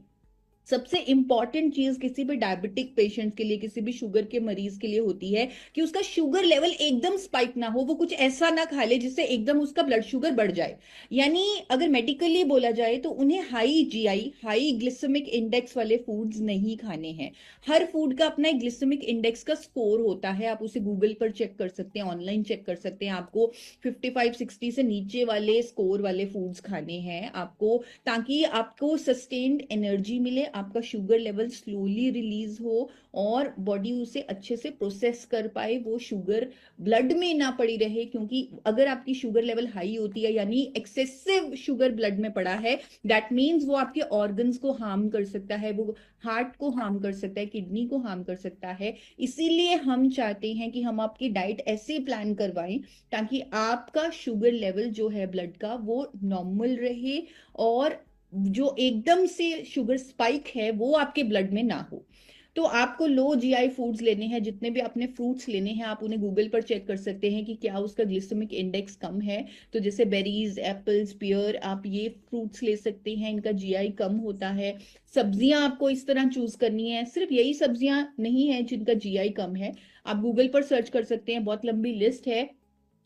सबसे इंपॉर्टेंट चीज किसी भी डायबिटिक पेशेंट के लिए, किसी भी शुगर के मरीज के लिए होती है कि उसका शुगर लेवल एकदम स्पाइक ना हो। वो कुछ ऐसा ना खा ले जिससे एकदम उसका ब्लड शुगर बढ़ जाए। यानी अगर मेडिकली बोला जाए तो उन्हें high GI, high glycemic index वाले फूड्स नहीं खाने हैं। हर फूड का अपना एक ग्लिसेमिक इंडेक्स का स्कोर होता है। आप उसे गूगल पर चेक कर सकते हैं, ऑनलाइन चेक कर सकते हैं। आपको 55-60 से नीचे वाले स्कोर वाले फूड्स खाने हैं आपको, ताकि आपको सस्टेन्ड एनर्जी मिले, आपका शुगर लेवल स्लोली रिलीज हो और बॉडी उसे अच्छे से प्रोसेस कर पाए, वो शुगर ब्लड में ना पड़ी रहे। क्योंकि अगर आपकी शुगर लेवल हाई होती है, यानी एक्सेसिव शुगर ब्लड में पड़ा है, दैट मीन्स वो आपके ऑर्गन्स को हार्म कर सकता है, वो हार्ट को हार्म कर सकता है, किडनी को हार्म कर सकता है। इसीलिए हम चाहते हैं कि हम आपकी डाइट ऐसे प्लान करवाएं ताकि आपका शुगर लेवल जो है ब्लड का, वो नॉर्मल रहे और जो एकदम से शुगर स्पाइक है वो आपके ब्लड में ना हो। तो आपको लो जीआई फूड्स लेने हैं। जितने भी आपने फ्रूट्स लेने हैं, आप उन्हें गूगल पर चेक कर सकते हैं कि क्या उसका ग्लिसेमिक इंडेक्स कम है। तो जैसे बेरीज, एप्पल्स, पियर, आप ये फ्रूट्स ले सकते हैं, इनका जीआई कम होता है। सब्जियां आपको इस तरह चूज करनी है। सिर्फ यही सब्जियां नहीं है जिनका जीआई कम है, आप गूगल पर सर्च कर सकते हैं, बहुत लंबी लिस्ट है।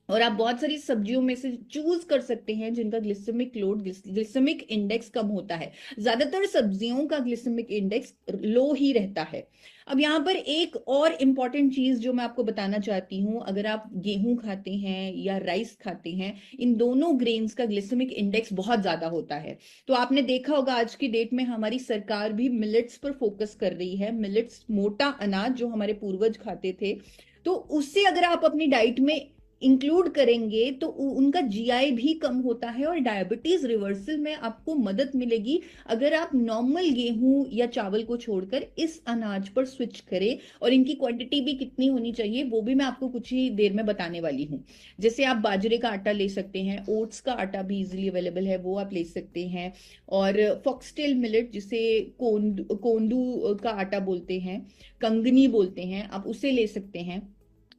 और आप बहुत सारी सब्जियों में से चूज कर सकते हैं जिनका ग्लिसेमिक लोड, ग्लिसेमिक इंडेक्स कम होता है। ज्यादातर सब्जियों का ग्लिसेमिक इंडेक्स लो ही रहता है। अब यहाँ पर एक और इम्पॉर्टेंट चीज जो मैं आपको बताना चाहती हूँ, अगर आप गेहूं खाते हैं या राइस खाते हैं, इन दोनों ग्रेन्स का ग्लिसेमिक इंडेक्स बहुत ज्यादा होता है। तो आपने देखा होगा आज की डेट में हमारी सरकार भी मिलेट्स पर फोकस कर रही है। मिलेट्स, मोटा अनाज जो हमारे पूर्वज खाते थे, तो उससे अगर आप अपनी डाइट में इंक्लूड करेंगे तो उनका जीआई भी कम होता है और डायबिटीज रिवर्सल में आपको मदद मिलेगी अगर आप नॉर्मल गेहूं या चावल को छोड़कर इस अनाज पर स्विच करें। और इनकी क्वांटिटी भी कितनी होनी चाहिए वो भी मैं आपको कुछ ही देर में बताने वाली हूं। जैसे आप बाजरे का आटा ले सकते हैं, ओट्स का आटा भी इजीली अवेलेबल है, वो आप ले सकते हैं। और फॉक्सटेल मिलेट, जिसे कोंदू का आटा बोलते हैं, कंगनी बोलते हैं, आप उसे ले सकते हैं।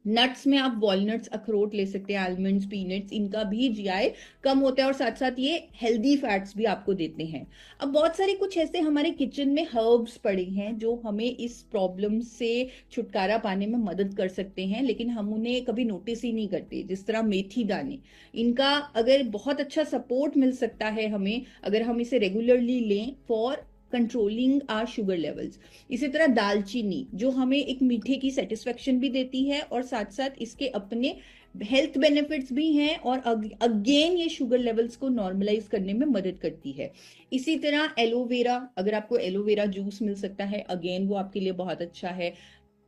नट्स में आप वॉलनट्स, अखरोट ले सकते हैं, आलमंड्स, पीनट्स, इनका भी जीआई कम होता है और साथ साथ ये हेल्दी फैट्स भी आपको देते हैं। अब बहुत सारे कुछ ऐसे हमारे किचन में हर्ब्स पड़े हैं जो हमें इस प्रॉब्लम से छुटकारा पाने में मदद कर सकते हैं, लेकिन हम उन्हें कभी नोटिस ही नहीं करते। जिस तरह मेथी दाने, इनका अगर बहुत अच्छा सपोर्ट मिल सकता है हमें अगर हम इसे रेगुलरली लें for controlling our sugar levels. इसी तरह दालचीनी, जो हमें एक मीठे की सेटिस्फेक्शन भी देती है और साथ साथ इसके अपने हेल्थ बेनिफिट्स भी हैं और अगेन ये शुगर लेवल्स को नॉर्मलाइज करने में मदद करती है। इसी तरह एलोवेरा, अगर आपको एलोवेरा जूस मिल सकता है, अगेन वो आपके लिए बहुत अच्छा है।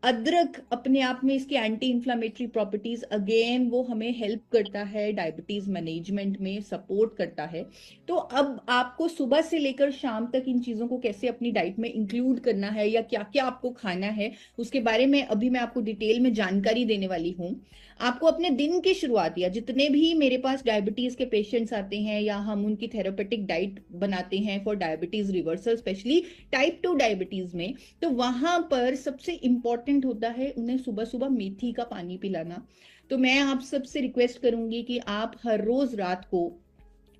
अदरक, अपने आप में इसकी एंटी इंफ्लामेटरी प्रॉपर्टीज, अगेन वो हमें हेल्प करता है, डायबिटीज मैनेजमेंट में सपोर्ट करता है। तो अब आपको सुबह से लेकर शाम तक इन चीजों को कैसे अपनी डाइट में इंक्लूड करना है या क्या क्या आपको खाना है, उसके बारे में अभी मैं आपको डिटेल में जानकारी देने वाली हूँ। आपको अपने दिन की शुरुआत, या जितने भी मेरे पास डायबिटीज के पेशेंट्स आते हैं या हम उनकी थेरेपेटिक डाइट बनाते हैं for diabetes reversal, specially type 2 diabetes में, तो वहां पर सबसे इंपॉर्टेंट होता है उन्हें सुबह सुबह मेथी का पानी पिलाना। तो मैं आप सबसे रिक्वेस्ट करूंगी कि आप हर रोज रात को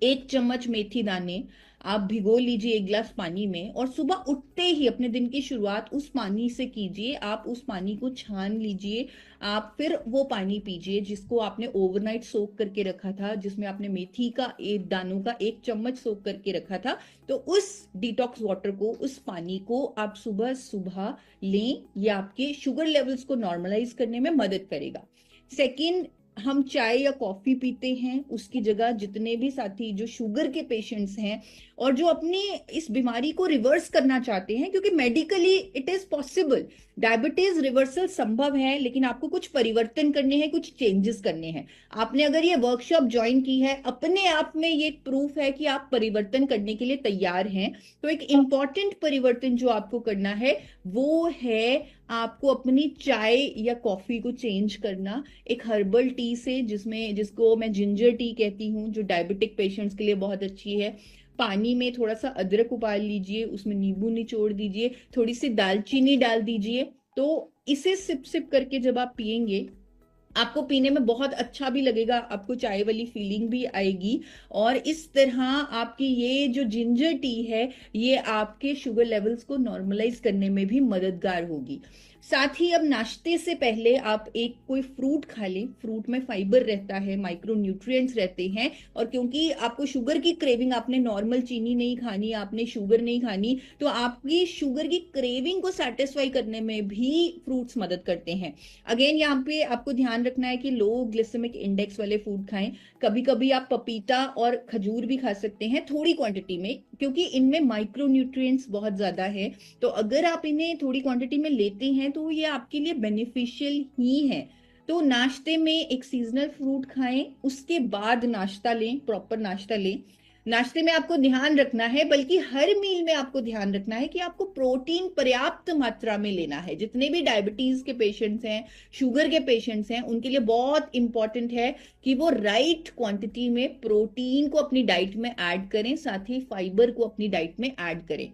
1 चम्मच मेथी दाने आप भिगो लीजिए 1 गिलास पानी में, और सुबह उठते ही अपने दिन की शुरुआत उस पानी से कीजिए। आप उस पानी को छान लीजिए, आप फिर वो पानी पीजिए जिसको आपने ओवरनाइट सोक करके रखा था, जिसमें आपने मेथी का एक दानों का 1 चम्मच सोक करके रखा था। तो उस डिटॉक्स वाटर को, उस पानी को आप सुबह सुबह लें। ये आपके शुगर लेवल्स को नॉर्मलाइज करने में मदद करेगा। सेकेंड, हम चाय या कॉफी पीते हैं, उसकी जगह जितने भी साथी जो शुगर के पेशेंट्स हैं और जो अपनी इस बीमारी को रिवर्स करना चाहते हैं, क्योंकि medically it is possible, diabetes reversal संभव है, लेकिन आपको कुछ परिवर्तन करने हैं, कुछ चेंजेस करने हैं। आपने अगर ये वर्कशॉप ज्वाइन की है, अपने आप में ये प्रूफ है कि आप परिवर्तन करने के लिए तैयार हैं। तो एक इंपॉर्टेंट परिवर्तन जो आपको करना है वो है आपको अपनी चाय या कॉफी को चेंज करना एक हर्बल टी से, जिसको मैं जिंजर टी कहती हूँ, जो डायबिटिक पेशेंट्स के लिए बहुत अच्छी है। पानी में थोड़ा सा अदरक उबाल लीजिए, उसमें नींबू निचोड़ दीजिए, थोड़ी सी दालचीनी डाल दीजिए। तो इसे सिप सिप करके जब आप पियेंगे, आपको पीने में बहुत अच्छा भी लगेगा, आपको चाय वाली फीलिंग भी आएगी। और इस तरह आपकी ये जो जिंजर टी है ये आपके शुगर लेवल्स को नॉर्मलाइज करने में भी मददगार होगी। साथ ही अब नाश्ते से पहले आप एक कोई फ्रूट खा लें। फ्रूट में फाइबर रहता है, माइक्रो न्यूट्रिएंट्स रहते हैं, और क्योंकि आपको शुगर की क्रेविंग, आपने नॉर्मल चीनी नहीं खानी, आपने शुगर नहीं खानी, तो आपकी शुगर की क्रेविंग को सेटिस्फाई करने में भी फ्रूट्स मदद करते हैं। अगेन यहाँ पे आपको ध्यान रखना है कि लो ग्लिसेमिक इंडेक्स वाले फूड खाएं। कभी कभी आप पपीता और खजूर भी खा सकते हैं थोड़ी क्वांटिटी में, क्योंकि इनमें माइक्रो न्यूट्रिएंट्स बहुत ज्यादा है। तो अगर आप इन्हें थोड़ी क्वांटिटी में लेते हैं तो ये आपके लिए बेनिफिशियल ही है। तो नाश्ते में एक सीजनल फ्रूट खाएं, उसके बाद नाश्ता लें, प्रॉपर नाश्ता लें। नाश्ते में आपको ध्यान रखना है, बल्कि हर मील में आपको ध्यान रखना है कि आपको प्रोटीन पर्याप्त मात्रा में लेना है। जितने भी डायबिटीज के पेशेंट्स हैं, शुगर के पेशेंट्स हैं, उनके लिए बहुत इंपॉर्टेंट है कि वो राइट क्वांटिटी में प्रोटीन को अपनी डाइट में ऐड करें, साथ ही फाइबर को अपनी डाइट में ऐड करें।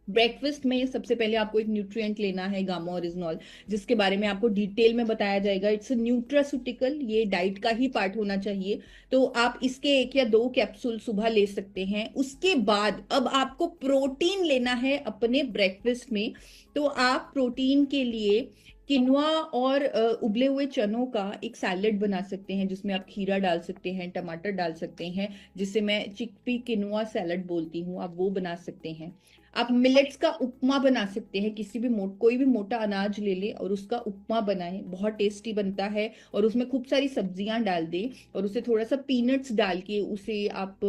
ब्रेकफास्ट में सबसे पहले आपको एक न्यूट्रिएंट लेना है, गामा ओरिजिनॉल, जिसके बारे में आपको डिटेल में बताया जाएगा। इट्स अ न्यूट्रास्यूटिकल, ये डाइट का ही पार्ट होना चाहिए। तो आप इसके 1 या 2 कैप्सूल सुबह ले सकते हैं। उसके बाद अब आपको प्रोटीन लेना है अपने ब्रेकफास्ट में। तो आप प्रोटीन के लिए किनुआ और उबले हुए चनों का एक सैलेड बना सकते हैं, जिसमें आप खीरा डाल सकते हैं, टमाटर डाल सकते हैं, जिसे मैं चिकपी किनुआ सैलेड बोलती हूँ, आप वो बना सकते हैं। आप मिलेट्स का उपमा बना सकते हैं, कोई भी मोटा अनाज ले ले और उसका उपमा बनाएं, बहुत टेस्टी बनता है। और उसमें खूब सारी सब्जियां डाल दें और उसे थोड़ा सा पीनट्स डाल के उसे आप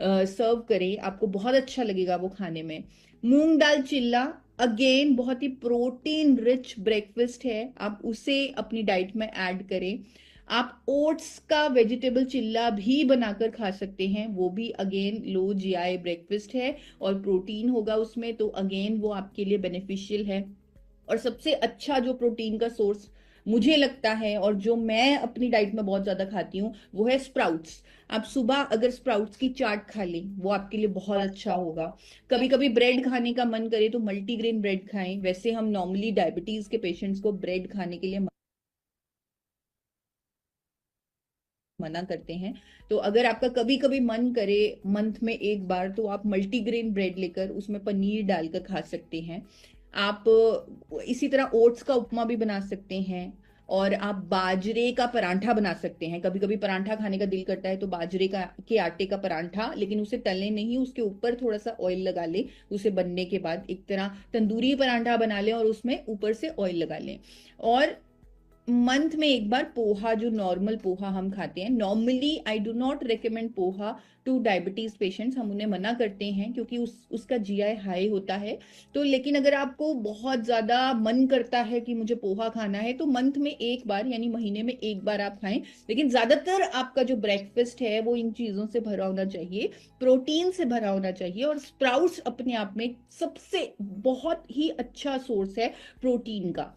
सर्व करें, आपको बहुत अच्छा लगेगा वो खाने में। मूंग दाल चिल्ला, अगेन बहुत ही प्रोटीन रिच ब्रेकफास्ट है, आप उसे अपनी डाइट में ऐड करें। आप ओट्स का वेजिटेबल चिल्ला भी बनाकर खा सकते हैं, वो भी अगेन लो जीआई ब्रेकफास्ट है और प्रोटीन होगा उसमें, तो अगेन वो आपके लिए बेनिफिशियल है। और सबसे अच्छा जो प्रोटीन का सोर्स मुझे लगता है और जो मैं अपनी डाइट में बहुत ज्यादा खाती हूँ वो है स्प्राउट्स। आप सुबह अगर स्प्राउट्स की चाट खा लें वो आपके लिए बहुत अच्छा होगा। कभी कभी ब्रेड खाने का मन करे तो मल्टीग्रेन ब्रेड खाएं। वैसे हम नॉर्मली डायबिटीज के पेशेंट्स को ब्रेड खाने के लिए मना करते हैं। तो अगर आपका कभी कभी मन करे मंथ में 1 बार, तो आप मल्टीग्रेन ब्रेड लेकर उसमें पनीर डालकर खा सकते हैं। आप इसी तरह ओट्स का उपमा भी बना सकते हैं, और आप बाजरे का परांठा बना सकते हैं। कभी कभी परांठा खाने का दिल करता है तो बाजरे के आटे का परांठा, लेकिन उसे तले नहीं, उसके ऊपर थोड़ा सा ऑयल लगा ले, उसे बनने के बाद एक तरह तंदूरी परांठा बना ले और उसमें ऊपर से ऑयल लगा लें। और मंथ में 1 बार पोहा, जो नॉर्मल पोहा हम खाते हैं, normally I do not recommend poha two diabetes patients, हम उन्हें मना करते हैं क्योंकि उसका जीआई हाई होता है। तो लेकिन अगर आपको बहुत ज्यादा मन करता है कि मुझे पोहा खाना है, तो मंथ में 1 बार यानी महीने में 1 बार आप खाएं। लेकिन ज्यादातर आपका जो ब्रेकफास्ट है वो इन चीजों से भरा होना चाहिए, प्रोटीन से भरा होना चाहिए। और स्प्राउट्स अपने आप में सबसे बहुत ही अच्छा सोर्स है प्रोटीन का।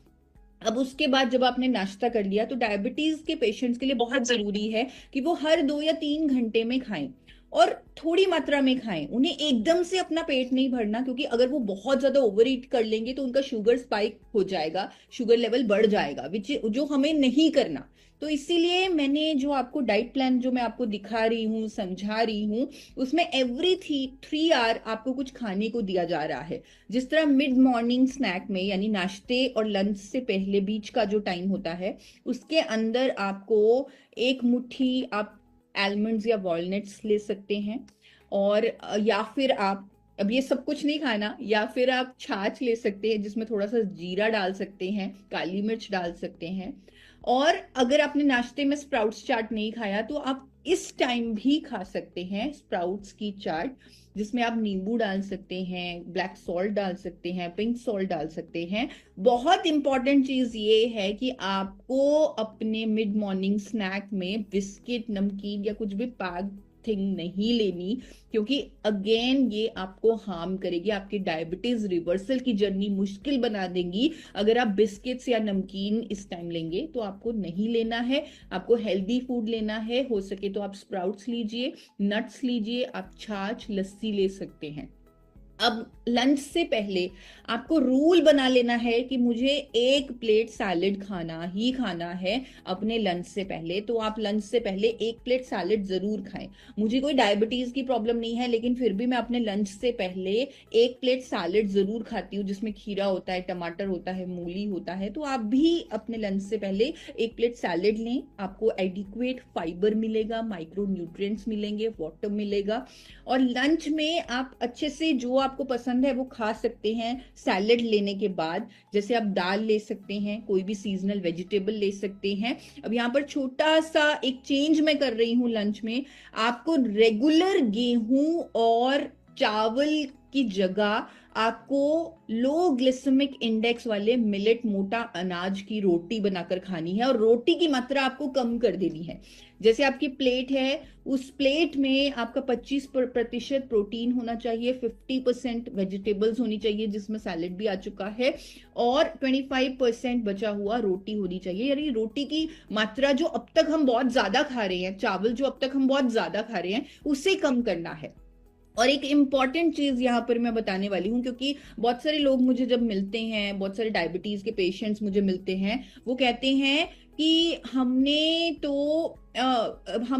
अब उसके बाद जब आपने नाश्ता कर लिया, तो डायबिटीज के पेशेंट्स के लिए बहुत जरूरी है कि वो हर 2 या 3 घंटे में खाएं, और थोड़ी मात्रा में खाएं। उन्हें एकदम से अपना पेट नहीं भरना, क्योंकि अगर वो बहुत ज्यादा ओवर ईट कर लेंगे तो उनका शुगर स्पाइक हो जाएगा, शुगर लेवल बढ़ जाएगा, विच जो हमें नहीं करना। तो इसीलिए मैंने जो आपको डाइट प्लान जो मैं आपको दिखा रही हूँ, समझा रही हूँ, उसमें एवरी 3 आवर आपको कुछ खाने को दिया जा रहा है। जिस तरह मिड मॉर्निंग स्नैक में, यानी नाश्ते और लंच से पहले बीच का जो टाइम होता है, उसके अंदर आपको 1 मुट्ठी आप आलमंड्स या वॉलनट्स ले सकते हैं, और या फिर आप, अब ये सब कुछ नहीं खाना, या फिर आप छाछ ले सकते हैं जिसमें थोड़ा सा जीरा डाल सकते हैं, काली मिर्च डाल सकते हैं। और अगर आपने नाश्ते में स्प्राउट्स चाट नहीं खाया तो आप इस टाइम भी खा सकते हैं स्प्राउट्स की चाट, जिसमें आप नींबू डाल सकते हैं, ब्लैक सॉल्ट डाल सकते हैं, पिंक सॉल्ट डाल सकते हैं। बहुत इंपॉर्टेंट चीज ये है कि आपको अपने मिड मॉर्निंग स्नैक में बिस्किट, नमकीन या कुछ भी पैक थिंग नहीं लेनी, क्योंकि अगेन ये आपको हार्म करेगी, आपकी डायबिटीज रिवर्सल की जर्नी मुश्किल बना देंगी। अगर आप बिस्किट्स या नमकीन इस टाइम लेंगे तो आपको नहीं लेना है, आपको हेल्दी फूड लेना है। हो सके तो आप स्प्राउट्स लीजिए, नट्स लीजिए, आप छाछ, लस्सी ले सकते हैं। अब लंच से पहले आपको रूल बना लेना है कि मुझे 1 प्लेट सैलेड खाना ही खाना है अपने लंच से पहले। तो आप लंच से पहले 1 प्लेट सैलेड जरूर खाएं। मुझे कोई डायबिटीज की प्रॉब्लम नहीं है, लेकिन फिर भी मैं अपने लंच से पहले 1 प्लेट सैलेड जरूर खाती हूँ, जिसमें खीरा होता है, टमाटर होता है, मूली होता है। तो आप भी अपने लंच से पहले 1 प्लेट सैलेड लें, आपको एडिक्वेट फाइबर मिलेगा, माइक्रो न्यूट्रिएंट्स मिलेंगे, वाटर मिलेगा। और लंच में आप अच्छे से जो आपको पसंद है वो खा सकते हैं। सैलेड लेने के बाद जैसे आप दाल ले सकते हैं, कोई भी सीजनल वेजिटेबल ले सकते हैं। अब यहाँ पर छोटा सा एक चेंज मैं कर रही हूँ लंच में, आपको रेगुलर गेहूं और चावल की जगह आपको लो ग्लिसेमिक इंडेक्स वाले मिलेट, मोटा अनाज की रोटी बनाकर खानी है, और रोटी की मात्रा आपको कम कर देनी है। जैसे आपकी प्लेट है, उस प्लेट में आपका 25% प्रोटीन होना चाहिए, 50% वेजिटेबल्स होनी चाहिए जिसमें सैलेड भी आ चुका है, और 25% बचा हुआ रोटी होनी चाहिए। यानी रोटी की मात्रा जो अब तक हम बहुत ज्यादा खा रहे हैं, चावल जो अब तक हम बहुत ज्यादा खा रहे हैं, उसे कम करना है। और एक इम्पॉर्टेंट चीज यहाँ पर मैं बताने वाली हूँ, क्योंकि बहुत सारे लोग मुझे जब मिलते हैं, बहुत सारे डायबिटीज के पेशेंट्स मुझे मिलते हैं, वो कहते हैं कि हम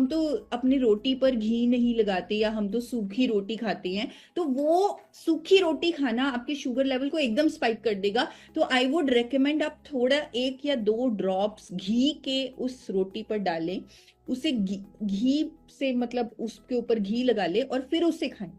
तो अपनी रोटी पर घी नहीं लगाते, या हम तो सूखी रोटी खाते हैं। तो वो सूखी रोटी खाना आपके शुगर लेवल को एकदम स्पाइक कर देगा। तो आई वुड रेकमेंड आप थोड़ा 1 या 2 ड्रॉप्स घी के उस रोटी पर डालें, उसे घी से मतलब उसके ऊपर घी लगा ले और फिर उसे खाएं।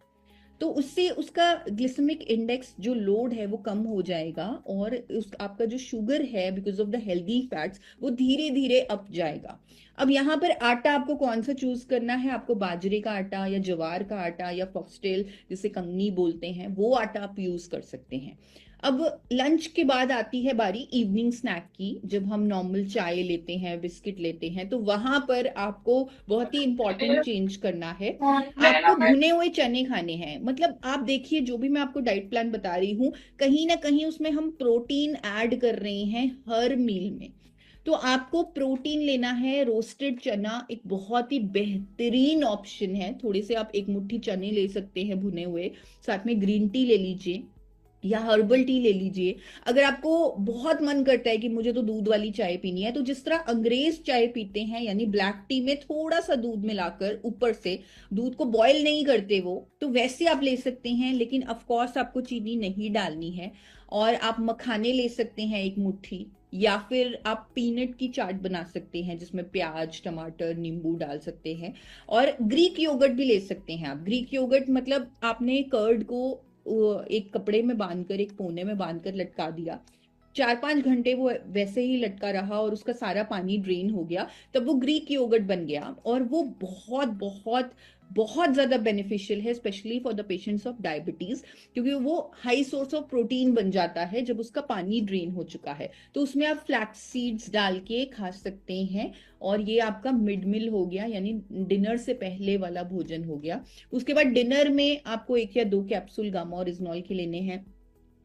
तो उससे उसका ग्लिसेमिक इंडेक्स जो लोड है वो कम हो जाएगा, और आपका जो शुगर है because of the healthy fats वो धीरे धीरे अप जाएगा। अब यहाँ पर आटा आपको कौन सा चूज करना है, आपको बाजरे का आटा या ज्वार का आटा या फॉक्सटेल जिसे कंगनी बोलते हैं, वो आटा आप यूज कर सकते हैं। अब लंच के बाद आती है बारी इवनिंग स्नैक की, जब हम नॉर्मल चाय लेते हैं, बिस्किट लेते हैं, तो वहां पर आपको बहुत ही इंपॉर्टेंट चेंज करना है। आपको भुने हुए चने खाने हैं। मतलब आप देखिए, जो भी मैं आपको डाइट प्लान बता रही हूँ, कहीं ना कहीं उसमें हम प्रोटीन ऐड कर रहे हैं हर मील में। तो आपको प्रोटीन लेना है। रोस्टेड चना एक बहुत ही बेहतरीन ऑप्शन है। थोड़े से आप 1 मुट्ठी चने ले सकते हैं भुने हुए, साथ में ग्रीन टी ले लीजिए या हर्बल टी ले लीजिए। अगर आपको बहुत मन करता है कि मुझे तो दूध वाली चाय पीनी है, तो जिस तरह अंग्रेज चाय पीते हैं, यानी ब्लैक टी में थोड़ा सा दूध मिलाकर, ऊपर से दूध को बॉयल नहीं करते वो, तो वैसे आप ले सकते हैं। लेकिन ऑफ कोर्स आपको चीनी नहीं डालनी है। और आप मखाने ले सकते हैं 1 मुट्ठी, या फिर आप पीनट की चाट बना सकते हैं जिसमें प्याज, टमाटर, नींबू डाल सकते हैं। और ग्रीक योगर्ट भी ले सकते हैं आप। ग्रीक योगर्ट मतलब आपने कर्ड को एक कपड़े में बांधकर, एक कोने में बांधकर लटका दिया, 4-5 घंटे वो वैसे ही लटका रहा और उसका सारा पानी ड्रेन हो गया, तब वो ग्रीक योगर्ट बन गया। और वो बहुत बहुत बहुत ज्यादा बेनिफिशियल है, specially for the patients of diabetes, क्योंकि वो हाई सोर्स ऑफ प्रोटीन बन जाता है जब उसका पानी ड्रेन हो चुका है। तो उसमें आप फ्लैक्स सीड्स डाल के खा सकते हैं, और ये आपका मिड मील हो गया, यानी डिनर से पहले वाला भोजन हो गया। उसके बाद डिनर में आपको 1 या 2 कैप्सूल गामा ओरिजिनॉल के लेने हैं।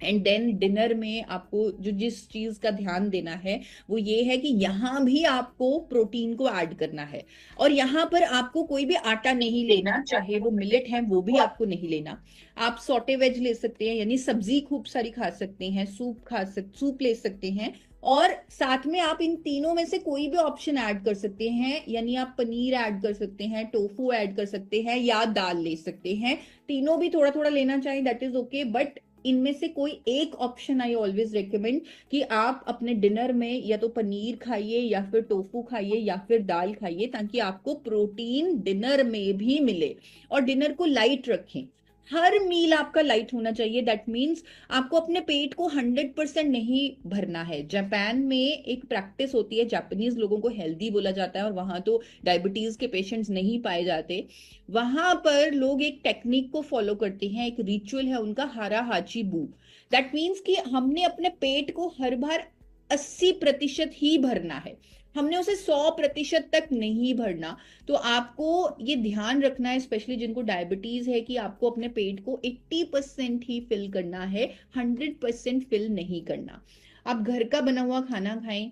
एंड देन डिनर में आपको जो जिस चीज का ध्यान देना है वो ये है कि यहाँ भी आपको प्रोटीन को ऐड करना है। और यहाँ पर आपको कोई भी आटा नहीं लेना, चाहे वो मिलेट है वो भी आपको नहीं लेना। आप सॉटे वेज ले सकते हैं, यानी सब्जी खूब सारी खा सकते हैं, सूप ले सकते हैं। और साथ में आप इन तीनों में से कोई भी ऑप्शन ऐड कर सकते हैं, यानी आप पनीर ऐड कर सकते हैं, टोफू ऐड कर सकते हैं, या दाल ले सकते हैं। तीनों भी थोड़ा थोड़ा लेना चाहिए, दैट इज ओके, बट इनमें से कोई एक ऑप्शन आई ऑलवेज रिकमेंड कि आप अपने डिनर में या तो पनीर खाइए या फिर टोफू खाइए या फिर दाल खाइए, ताकि आपको प्रोटीन डिनर में भी मिले। और डिनर को लाइट रखें, हर मील आपका लाइट होना चाहिए। दैट मीन्स आपको अपने पेट को 100% नहीं भरना है। जापान में एक प्रैक्टिस होती है, जापानीज लोगों को हेल्दी बोला जाता है और वहां तो डायबिटीज के पेशेंट्स नहीं पाए जाते। वहां पर लोग एक टेक्निक को फॉलो करते हैं, एक रिचुअल है उनका, हारा हाची बू। दैट मीन्स कि हमने अपने पेट को हर बार 80% ही भरना है, हमने उसे 100% तक नहीं भरना। तो आपको ये ध्यान रखना है, स्पेशली जिनको डायबिटीज है, कि आपको अपने पेट को 80% ही फिल करना है, 100% फिल नहीं करना। आप घर का बना हुआ खाना खाएं।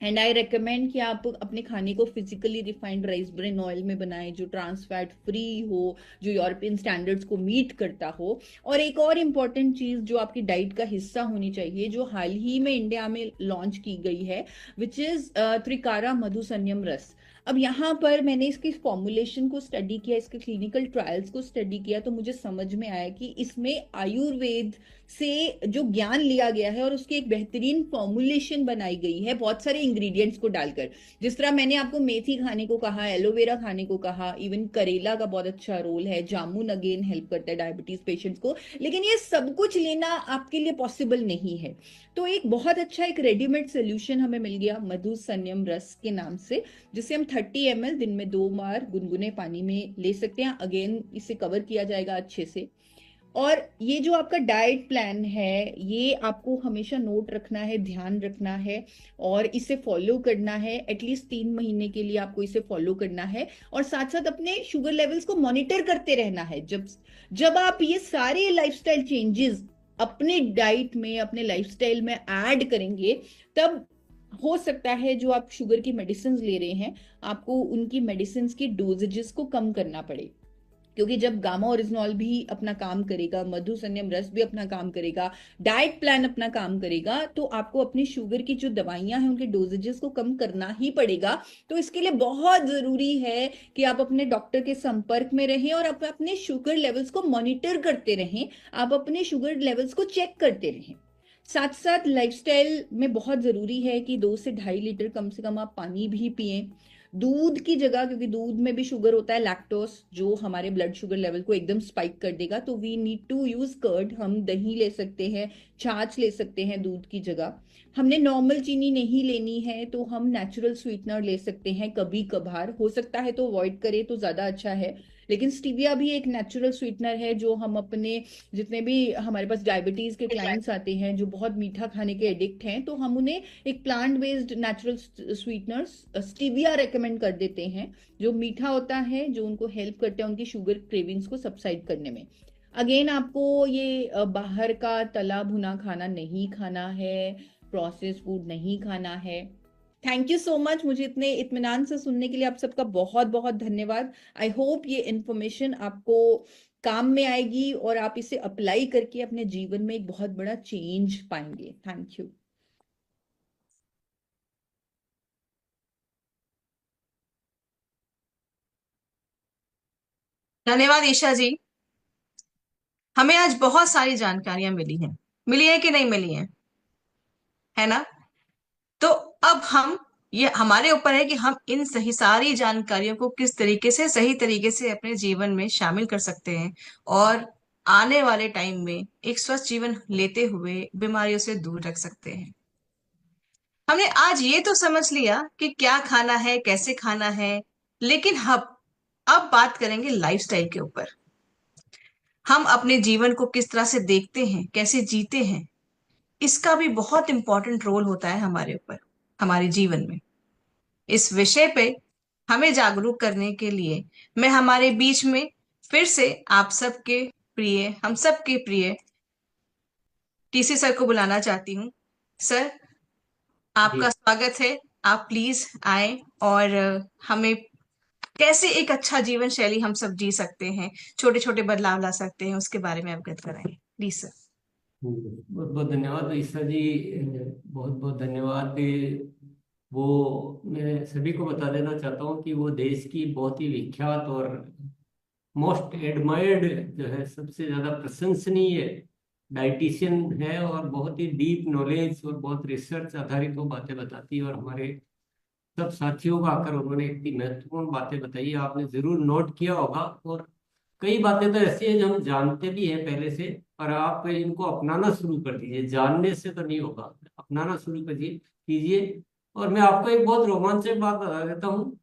एंड आई रिकमेंड कि आप अपने खाने को physically refined rice bran oil में बनाएं, जो ट्रांस फैट फ्री हो, जो यूरोपियन स्टैंडर्ड्स को मीट करता हो। और एक और इम्पॉर्टेंट चीज जो आपकी डाइट का हिस्सा होनी चाहिए, जो हाल ही में इंडिया में लॉन्च की गई है, विच इज त्रिकारा मधु संयम रस। अब यहाँ पर मैंने इसकी फॉर्मुलेशन को स्टडी किया, इसके क्लिनिकल ट्रायल्स को स्टडी किया, तो मुझे समझ में आया कि इसमें आयुर्वेद से जो ज्ञान लिया गया है और उसकी एक बेहतरीन फॉर्मुलेशन बनाई गई है बहुत सारे इंग्रेडिएंट्स को डालकर। जिस तरह मैंने आपको मेथी खाने को कहा, एलोवेरा खाने को कहा, इवन करेला का बहुत अच्छा रोल है, जामुन अगेन हेल्प करता है डायबिटीज पेशेंट्स को, लेकिन ये सब कुछ लेना आपके लिए पॉसिबल नहीं है। तो एक बहुत अच्छा एक रेडीमेड सोल्यूशन हमें मिल गया मधु संयम रस के नाम से, जिसे हम 30 ml दिन में 2 बार गुनगुने पानी में ले सकते हैं। अगेन इसे कवर किया जाएगा अच्छे से। और ये जो आपका डाइट प्लान है, ये आपको हमेशा नोट रखना है, ध्यान रखना है और इसे फॉलो करना है। एटलीस्ट 3 महीने के लिए आपको इसे फॉलो करना है और साथ साथ अपने शुगर लेवल्स को मॉनिटर करते रहना है। जब जब आप ये सारे लाइफस्टाइल चेंजेस अपने डाइट में, अपने लाइफस्टाइल में ऐड करेंगे, तब हो सकता है जो आप शुगर की मेडिसिन ले रहे हैं, आपको उनकी मेडिसिन की डोजेजेस को कम करना पड़े। क्योंकि जब गामा ओरिजिनॉल भी अपना काम करेगा, मधु संयम रस भी अपना काम करेगा, डाइट प्लान अपना काम करेगा, तो आपको अपनी शुगर की जो दवाइयां हैं उनके डोजेजेस को कम करना ही पड़ेगा। तो इसके लिए बहुत जरूरी है कि आप अपने डॉक्टर के संपर्क में रहें और आप अपने शुगर लेवल्स को मॉनिटर करते रहें, आप अपने शुगर लेवल्स को चेक करते रहें। साथ साथ लाइफस्टाइल में बहुत जरूरी है कि 2 से 2.5 लीटर कम से कम आप पानी भी पिएं। दूध की जगह, क्योंकि दूध में भी शुगर होता है, लैक्टोस, जो हमारे ब्लड शुगर लेवल को एकदम स्पाइक कर देगा, तो we need to use curd. हम दही ले सकते हैं, छाछ ले सकते हैं दूध की जगह। हमने नॉर्मल चीनी नहीं लेनी है तो हम नेचुरल स्वीटनर ले सकते हैं, कभी कभार हो सकता है तो अवॉइड करें तो ज्यादा अच्छा है। लेकिन स्टीविया भी एक नेचुरल स्वीटनर है, जो हम अपने जितने भी हमारे पास डायबिटीज के क्लाइंट्स आते हैं जो बहुत मीठा खाने के एडिक्ट हैं, तो हम उन्हें एक plant based natural sweetener stevia recommend कर देते हैं, जो मीठा होता है, जो उनको हेल्प करता है उनकी शुगर क्रेविंग्स को सबसाइड करने में। अगेन आपको ये बाहर का तला भुना खाना नहीं खाना है, प्रोसेस फूड नहीं खाना है। थैंक यू सो मच, मुझे इतने इत्मीनान से सुनने के लिए आप सबका बहुत बहुत धन्यवाद। आई होप ये इंफॉर्मेशन आपको काम में आएगी और आप इसे अप्लाई करके अपने जीवन में एक बहुत बड़ा चेंज पाएंगे। Thank you. धन्यवाद ईशा जी। हमें आज बहुत सारी जानकारियां मिली है कि नहीं मिली है ना? तो अब हम, ये हमारे ऊपर है कि हम इन सही सारी जानकारियों को किस तरीके से, सही तरीके से अपने जीवन में शामिल कर सकते हैं और आने वाले टाइम में एक स्वस्थ जीवन लेते हुए बीमारियों से दूर रख सकते हैं। हमने आज ये तो समझ लिया कि क्या खाना है, कैसे खाना है, लेकिन अब बात करेंगे लाइफस्टाइल के ऊपर। हम अपने जीवन को किस तरह से देखते हैं, कैसे जीते हैं, इसका भी बहुत इंपॉर्टेंट रोल होता है हमारे ऊपर, हमारे जीवन में। इस विषय पे हमें जागरूक करने के लिए मैं हमारे बीच में फिर से आप सबके प्रिय, हम सबके प्रिय टीसी सर को बुलाना चाहती हूँ। सर, जी। आपका स्वागत है। आप प्लीज आए और हमें कैसे एक अच्छा जीवन शैली हम सब जी सकते हैं, छोटे छोटे बदलाव ला सकते हैं, उसके बारे में अवगत कराएं प्लीज सर। बहुत बहुत धन्यवाद ईसा जी। बहुत बहुत धन्यवाद। वो मैं सभी को बता देना चाहता हूँ कि वो देश की बहुत ही विख्यात और मोस्ट एडमायर्ड जो है, सबसे ज़्यादा प्रशंसनीय डाइटिशियन है, और बहुत ही डीप नॉलेज और बहुत रिसर्च आधारित वो बातें बताती है। और हमारे सब साथियों को आकर उन्होंने इतनी महत्वपूर्ण बातें बताई, आपने जरूर नोट किया होगा। और कई बातें तो ऐसी हैं जो हम जानते भी हैं पहले से, पर आप इनको अपनाना शुरू कर दीजिए, जानने से तो नहीं होगा, अपनाना शुरू करिए कीजिए। और मैं आपको एक बहुत रोमांचक बात बता देता हूँ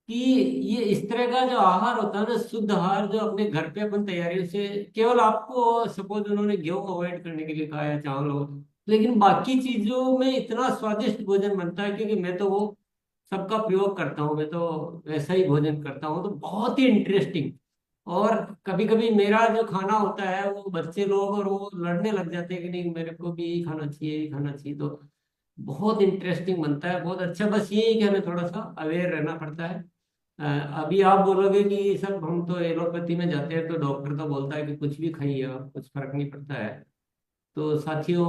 कि ये इस तरह का जो आहार होता है ना, शुद्ध आहार, जो अपने घर पे अपन तैयारियों से, केवल आपको सपोज उन्होंने गेहूं अवॉइड करने के लिए कहा है, चावल हो, लेकिन बाकी चीजों में इतना स्वादिष्ट भोजन बनता है, क्योंकि मैं तो वो सबका प्रयोग करता हूँ, मैं तो वैसा ही भोजन करता हूँ, तो बहुत ही इंटरेस्टिंग। और कभी कभी मेरा जो खाना होता है वो बच्चे लोग और वो लड़ने लग जाते हैं कि नहीं मेरे को भी यही खाना चाहिए, यही खाना चाहिए, तो बहुत इंटरेस्टिंग बनता है, बहुत अच्छा। बस ये है कि हमें थोड़ा सा अवेयर रहना पड़ता है। अ, अभी आप बोलोगे कि सब हम तो एलोपैथी में जाते हैं, तो डॉक्टर तो बोलता है कि कुछ भी खाइए आप, कुछ फर्क नहीं पड़ता है। तो साथियों,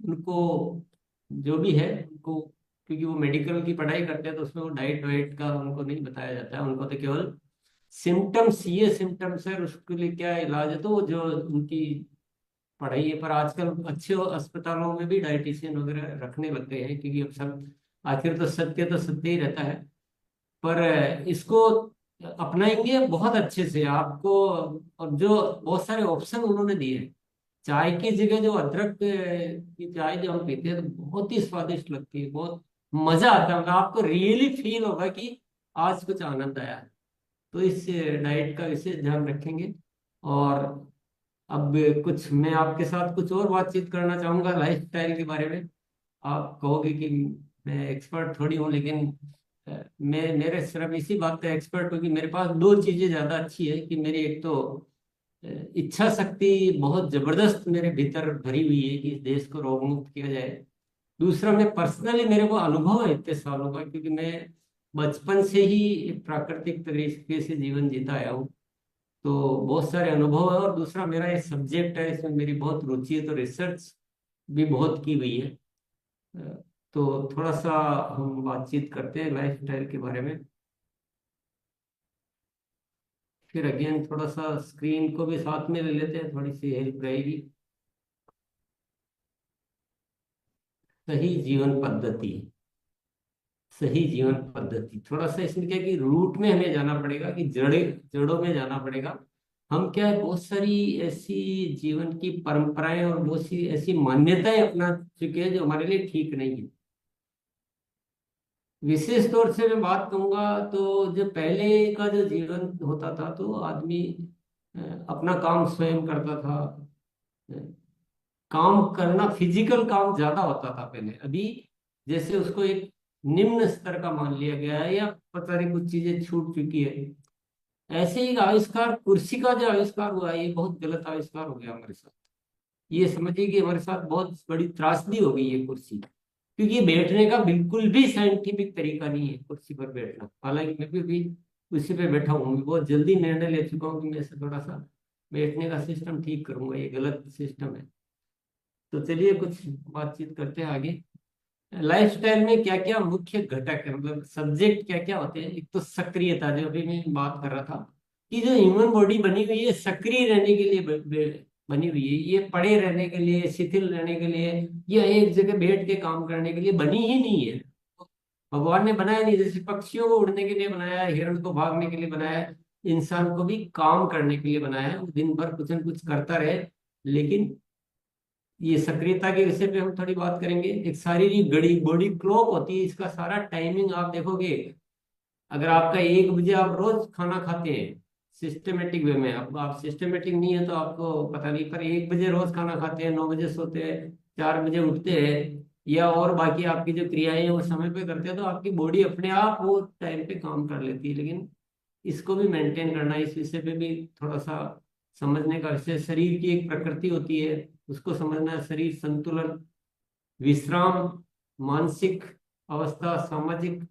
उनको जो भी है उनको, क्योंकि वो मेडिकल की पढ़ाई करते हैं, तो उसमें वो डाइट वाइट का उनको नहीं बताया जाता है, उनको तो केवल सिम्टम्स, ये सिम्टम्स है और उसके लिए क्या इलाज है, तो वो जो उनकी पढ़ाई है। पर आजकल अच्छे अस्पतालों में भी डाइटिशियन वगैरह रखने लग गए हैं, क्योंकि अब सब, आखिर तो सत्य ही रहता है। पर इसको अपनाएंगे बहुत अच्छे से आपको। और जो बहुत सारे ऑप्शन उन्होंने दिए हैं, चाय की जगह जो अदरक की चाय जो हम पीते हैं, तो बहुत ही स्वादिष्ट लगती है, बहुत मजा आता है, मतलब आपको रियली फील होगा कि आज कुछ आनंद आया है। तो इस डाइट का विशेष ध्यान रखेंगे। और अब कुछ मैं आपके साथ कुछ और बातचीत करना चाहूंगा लाइफ स्टाइल के बारे में। आप कहोगे कि मैं एक्सपर्ट थोड़ी हूँ, लेकिन मैं मेरे सिर्फ इसी बात पे एक्सपर्ट हूँ कि मेरे पास दो चीजें ज्यादा अच्छी है, कि मेरी एक तो अ, इच्छा शक्ति बहुत जबरदस्त मेरे भीतर भरी हुई है कि इस देश को रोग मुक्त किया जाए। दूसरा, मैं पर्सनली, मेरे को अनुभव है इतने सालों का, क्योंकि मैं बचपन से ही एक प्राकृतिक तरीके से जीवन जीता आया हूँ, तो बहुत सारे अनुभव है। और दूसरा, मेरा ये सब्जेक्ट है, इसमें मेरी बहुत रुचि है, तो रिसर्च भी बहुत की हुई है। तो थोड़ा सा हम बातचीत करते हैं लाइफ स्टाइल के बारे में। फिर अगेन थोड़ा सा स्क्रीन को भी साथ में ले लेते हैं, थोड़ी सी हेल्प रहेगी। सही जीवन पद्धति, सही जीवन पद्धति, थोड़ा सा इसमें क्या है कि रूट में हमें जाना पड़ेगा, कि जड़ों में जाना पड़ेगा। हम क्या है, बहुत सारी ऐसी जीवन की परंपराएं और बहुत सी ऐसी मान्यताएं अपना चुके हैं जो हमारे लिए ठीक नहीं है। विशेष तौर से मैं बात करूंगा, तो जो पहले का जो जीवन होता था, तो आदमी अ, अपना काम स्वयं करता था। अ, काम करना, फिजिकल काम ज्यादा होता था पहले। अभी जैसे उसको एक निम्न स्तर का मान लिया गया है, या पता नहीं कुछ चीजें छूट चुकी है। ऐसे ही आविष्कार, कुर्सी का जो आविष्कार हुआ है, ये बहुत गलत आविष्कार हो गया हमारे साथ। ये समझिए कि हमारे साथ बहुत बड़ी त्रासदी हो गई है कुर्सी, क्योंकि ये बैठने का बिल्कुल भी साइंटिफिक तरीका नहीं है कुर्सी पर बैठना। हालांकि मैं भी कुर्सी पे बैठा हूँ, मैं बहुत जल्दी निर्णय ले चुका हूँ कि मैं इसे थोड़ा सा बैठने का सिस्टम ठीक करूंगा, ये गलत सिस्टम है। तो चलिए कुछ बातचीत करते हैं आगे। लाइफस्टाइल में क्या क्या मुख्य घटक है, मतलब सब्जेक्ट क्या क्या होते हैं। एक तो सक्रियता, जो अभी मैं बात कर रहा था, कि जो ह्यूमन बॉडी बनी हुई है सक्रिय रहने के लिए बनी हुई है, ये पड़े रहने के लिए, शिथिल रहने के लिए, या एक जगह बैठ के काम करने के लिए बनी ही नहीं है। भगवान ने बनाया नहीं, जैसे पक्षियों को उड़ने के लिए बनाया है, हिरण को भागने के लिए बनाया है, इंसान को भी काम करने के लिए बनाया है, वो दिन भर कुछ न कुछ करता रहे। लेकिन ये सक्रियता के विषय पे हम थोड़ी बात करेंगे। एक शारीरिक घड़ी, बॉडी क्लॉक होती है, इसका सारा टाइमिंग आप देखोगे। अगर आपका 1 बजे आप रोज खाना खाते हैं सिस्टमेटिक वे में, अब आप सिस्टमेटिक नहीं है तो आपको पता नहीं, पर 1 बजे रोज खाना खाते हैं, 9 बजे सोते हैं, 4 बजे उठते हैं, या और बाकी आपकी जो क्रियाएं हैं वो समय पे करते हैं, तो आपकी बॉडी अपने आप वो टाइम पे काम कर लेती है। लेकिन इसको भी मेंटेन करना, इस विषय पे भी थोड़ा सा समझने का विषय। शरीर की एक प्रकृति होती है, उसको समझना है। शरीर संतुलन, विश्राम, मानसिक अवस्था, सामाजिक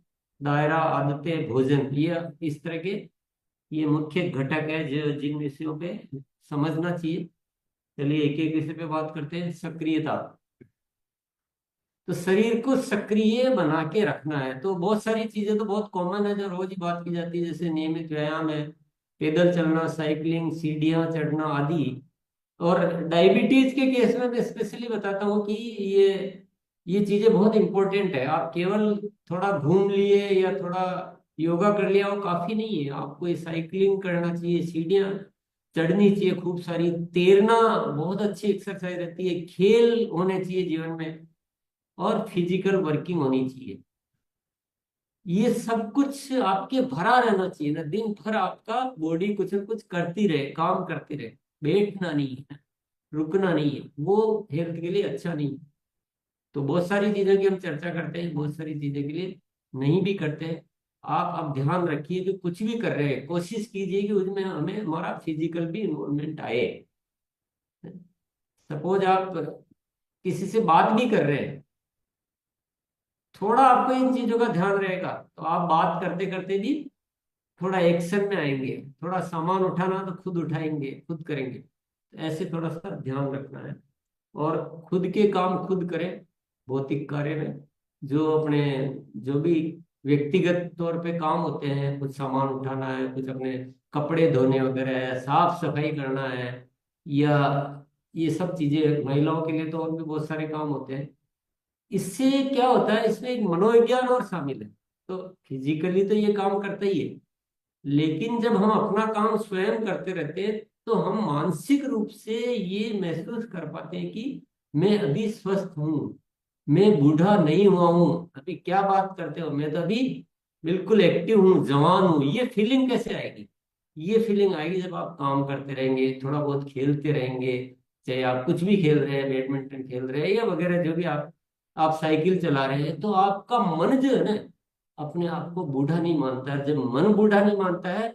दायरा, आदतें, भोजन, ये इस तरह के ये मुख्य घटक है जो जिन विषयों पे समझना चाहिए। चलिए एक एक विषय पे बात करते हैं। सक्रियता। तो शरीर को सक्रिय बना के रखना है, तो बहुत सारी चीजें तो बहुत कॉमन है जो रोज ही बात की जाती है, जैसे नियमित व्यायाम है, पैदल चलना, साइकिलिंग, सीढ़ियां चढ़ना आदि। और डायबिटीज के केस में मैं स्पेशली बताता हूँ कि ये चीजें बहुत इंपॉर्टेंट है। आप केवल थोड़ा घूम लिए या थोड़ा योगा कर लिया वो काफी नहीं है, आपको ये साइकिलिंग करना चाहिए, सीढ़ियां चढ़नी चाहिए, खूब सारी तैरना बहुत अच्छी एक्सरसाइज रहती है, खेल होने चाहिए जीवन में, और फिजिकल वर्किंग होनी चाहिए। ये सब कुछ आपके भरा रहना चाहिए ना, दिन भर आपका बॉडी कुछ न कुछ करती रहे, काम करती रहे, बैठना नहीं है, रुकना नहीं है, वो हेल्थ के लिए अच्छा नहीं है। तो बहुत सारी चीजों की हम चर्चा करते हैं, बहुत सारी चीजों के लिए नहीं भी करते हैं। आप अब ध्यान रखिए कि कुछ भी कर रहे हैं कोशिश कीजिए कि उसमें हमें हमारा फिजिकल भी इन्वॉल्वमेंट आए। सपोज आप किसी से बात भी कर रहे हैं, थोड़ा आपको इन चीजों का ध्यान रहेगा तो आप बात करते करते भी थोड़ा एक्शन में आएंगे, थोड़ा सामान उठाना तो खुद उठाएंगे, खुद करेंगे। तो ऐसे थोड़ा सा ध्यान रखना है, और खुद के काम खुद करें। भौतिक कार्य में जो अपने जो भी व्यक्तिगत तौर पे काम होते हैं, कुछ सामान उठाना है, कुछ अपने कपड़े धोने वगैरह है, साफ सफाई करना है, या ये सब चीजें महिलाओं के लिए तो और भी बहुत सारे काम होते हैं। इससे क्या होता है, इसमें एक मनोविज्ञान और शामिल है। तो फिजिकली तो ये काम करता ही है, लेकिन जब हम अपना काम स्वयं करते रहते हैं तो हम मानसिक रूप से ये महसूस कर पाते हैं कि मैं अभी स्वस्थ हूँ, मैं बूढ़ा नहीं हुआ हूँ। अभी क्या बात करते हो, मैं तो अभी बिल्कुल एक्टिव हूँ, जवान हूँ। ये फीलिंग कैसे आएगी? ये फीलिंग आएगी जब आप काम करते रहेंगे, थोड़ा बहुत खेलते रहेंगे, चाहे आप कुछ भी खेल रहे हैं, बैडमिंटन खेल रहे हैं या वगैरह जो भी आप साइकिल चला रहे हैं, तो आपका मन जो है ना अपने आप को बूढ़ा नहीं मानता है। जब मन बूढ़ा नहीं मानता है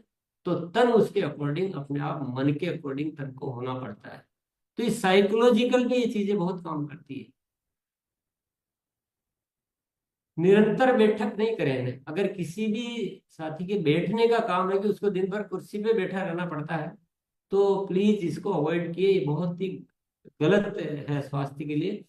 तो तन उसके अकॉर्डिंग, अपने आप मन के अकॉर्डिंग तन को होना पड़ता है। तो इस साइकोलॉजिकल में ये चीजें बहुत काम करती है। निरंतर बैठक नहीं करें ना। अगर किसी भी साथी के बैठने का काम है कि उसको दिन भर कुर्सी पे बैठा रहना पड़ता है, तो प्लीज इसको अवॉइड किए, ये बहुत ही गलत है स्वास्थ्य के लिए।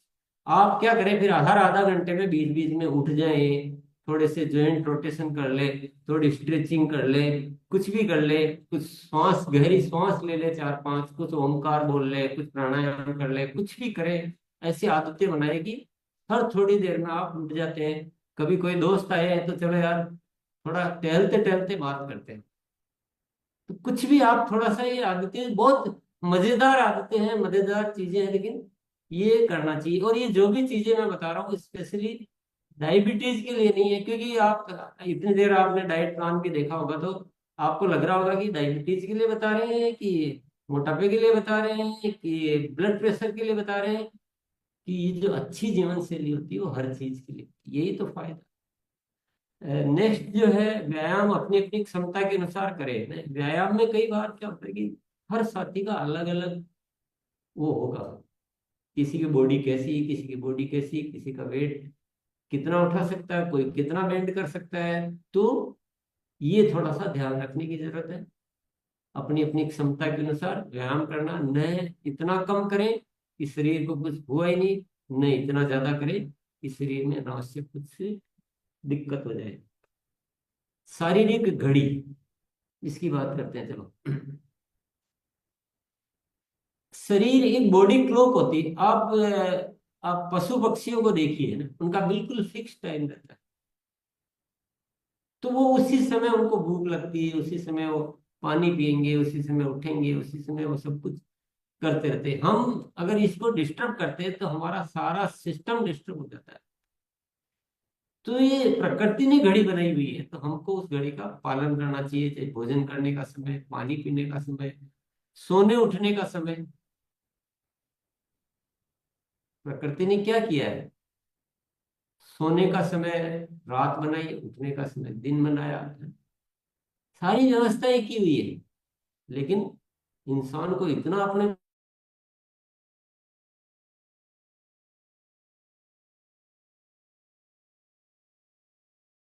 आप क्या करें फिर, हर आधा घंटे में बीच बीच में उठ जाएं, थोड़े से जॉइंट रोटेशन कर ले, थोड़ी स्ट्रेचिंग कर ले, कुछ भी कर ले, कुछ श्वास, गहरी श्वास ले ले 4-5, कुछ ओमकार बोल ले, कुछ प्राणायाम कर ले, कुछ भी करें। ऐसी आदतें बनाए कि हर थोड़ी देर में आप उठ जाते हैं। कभी कोई दोस्त आए हैं तो चलो यार थोड़ा टहलते टहलते बात करते हैं। तो कुछ भी आप थोड़ा सा, ये आदतें बहुत मजेदार आदतें हैं, मजेदार चीजें हैं, लेकिन ये करना चाहिए। और ये जो भी चीजें मैं बता रहा हूँ स्पेशली डायबिटीज के लिए नहीं है, क्योंकि आप इतनी देर आपने डाइट प्लान भी देखा होगा तो आपको लग रहा होगा कि डायबिटीज के लिए बता रहे हैं, कि मोटापे के लिए बता रहे हैं, कि ब्लड प्रेशर के लिए बता रहे हैं, कि ये जो अच्छी जीवन शैली होती है वो हर चीज के लिए होती है। यही तो फायदा। नेक्स्ट जो है, व्यायाम अपनी अपनी क्षमता के अनुसार करें। व्यायाम में कई बार क्या होता है कि हर साथी का अलग अलग वो होगा, किसी की बॉडी कैसी है, किसी की बॉडी कैसी है, किसी का वेट कितना उठा सकता है, कोई कितना बेंड कर सकता है। तो ये थोड़ा सा ध्यान रखने की जरूरत है। अपनी अपनी क्षमता के अनुसार व्यायाम करना, न इतना कम करें कि शरीर को कुछ हुआ ही नहीं, न इतना ज्यादा करें कि शरीर में अनावश्यक कुछ दिक्कत हो जाए। शारीरिक घड़ी, इसकी बात करते हैं चलो। शरीर एक बॉडी क्लॉक होती है। आप पशु पक्षियों को देखिए ना, उनका बिल्कुल फिक्स टाइम रहता है। तो वो उसी समय उनको भूख लगती है, उसी समय वो पानी पिएंगे, उसी समय उठेंगे, उसी समय वो सब कुछ करते रहते हैं। हम अगर इसको डिस्टर्ब करते हैं तो हमारा सारा सिस्टम डिस्टर्ब हो जाता है। तो ये प्रकृति ने घड़ी बनाई हुई है, तो हमको उस घड़ी का पालन करना चाहिए, चाहे भोजन करने का समय, पानी पीने का समय, सोने उठने का समय। प्रकृति ने क्या किया है, सोने का समय रात बनाई, उठने का समय दिन बनाया, सारी व्यवस्थाएं की हुई है। लेकिन इंसान को इतना अपने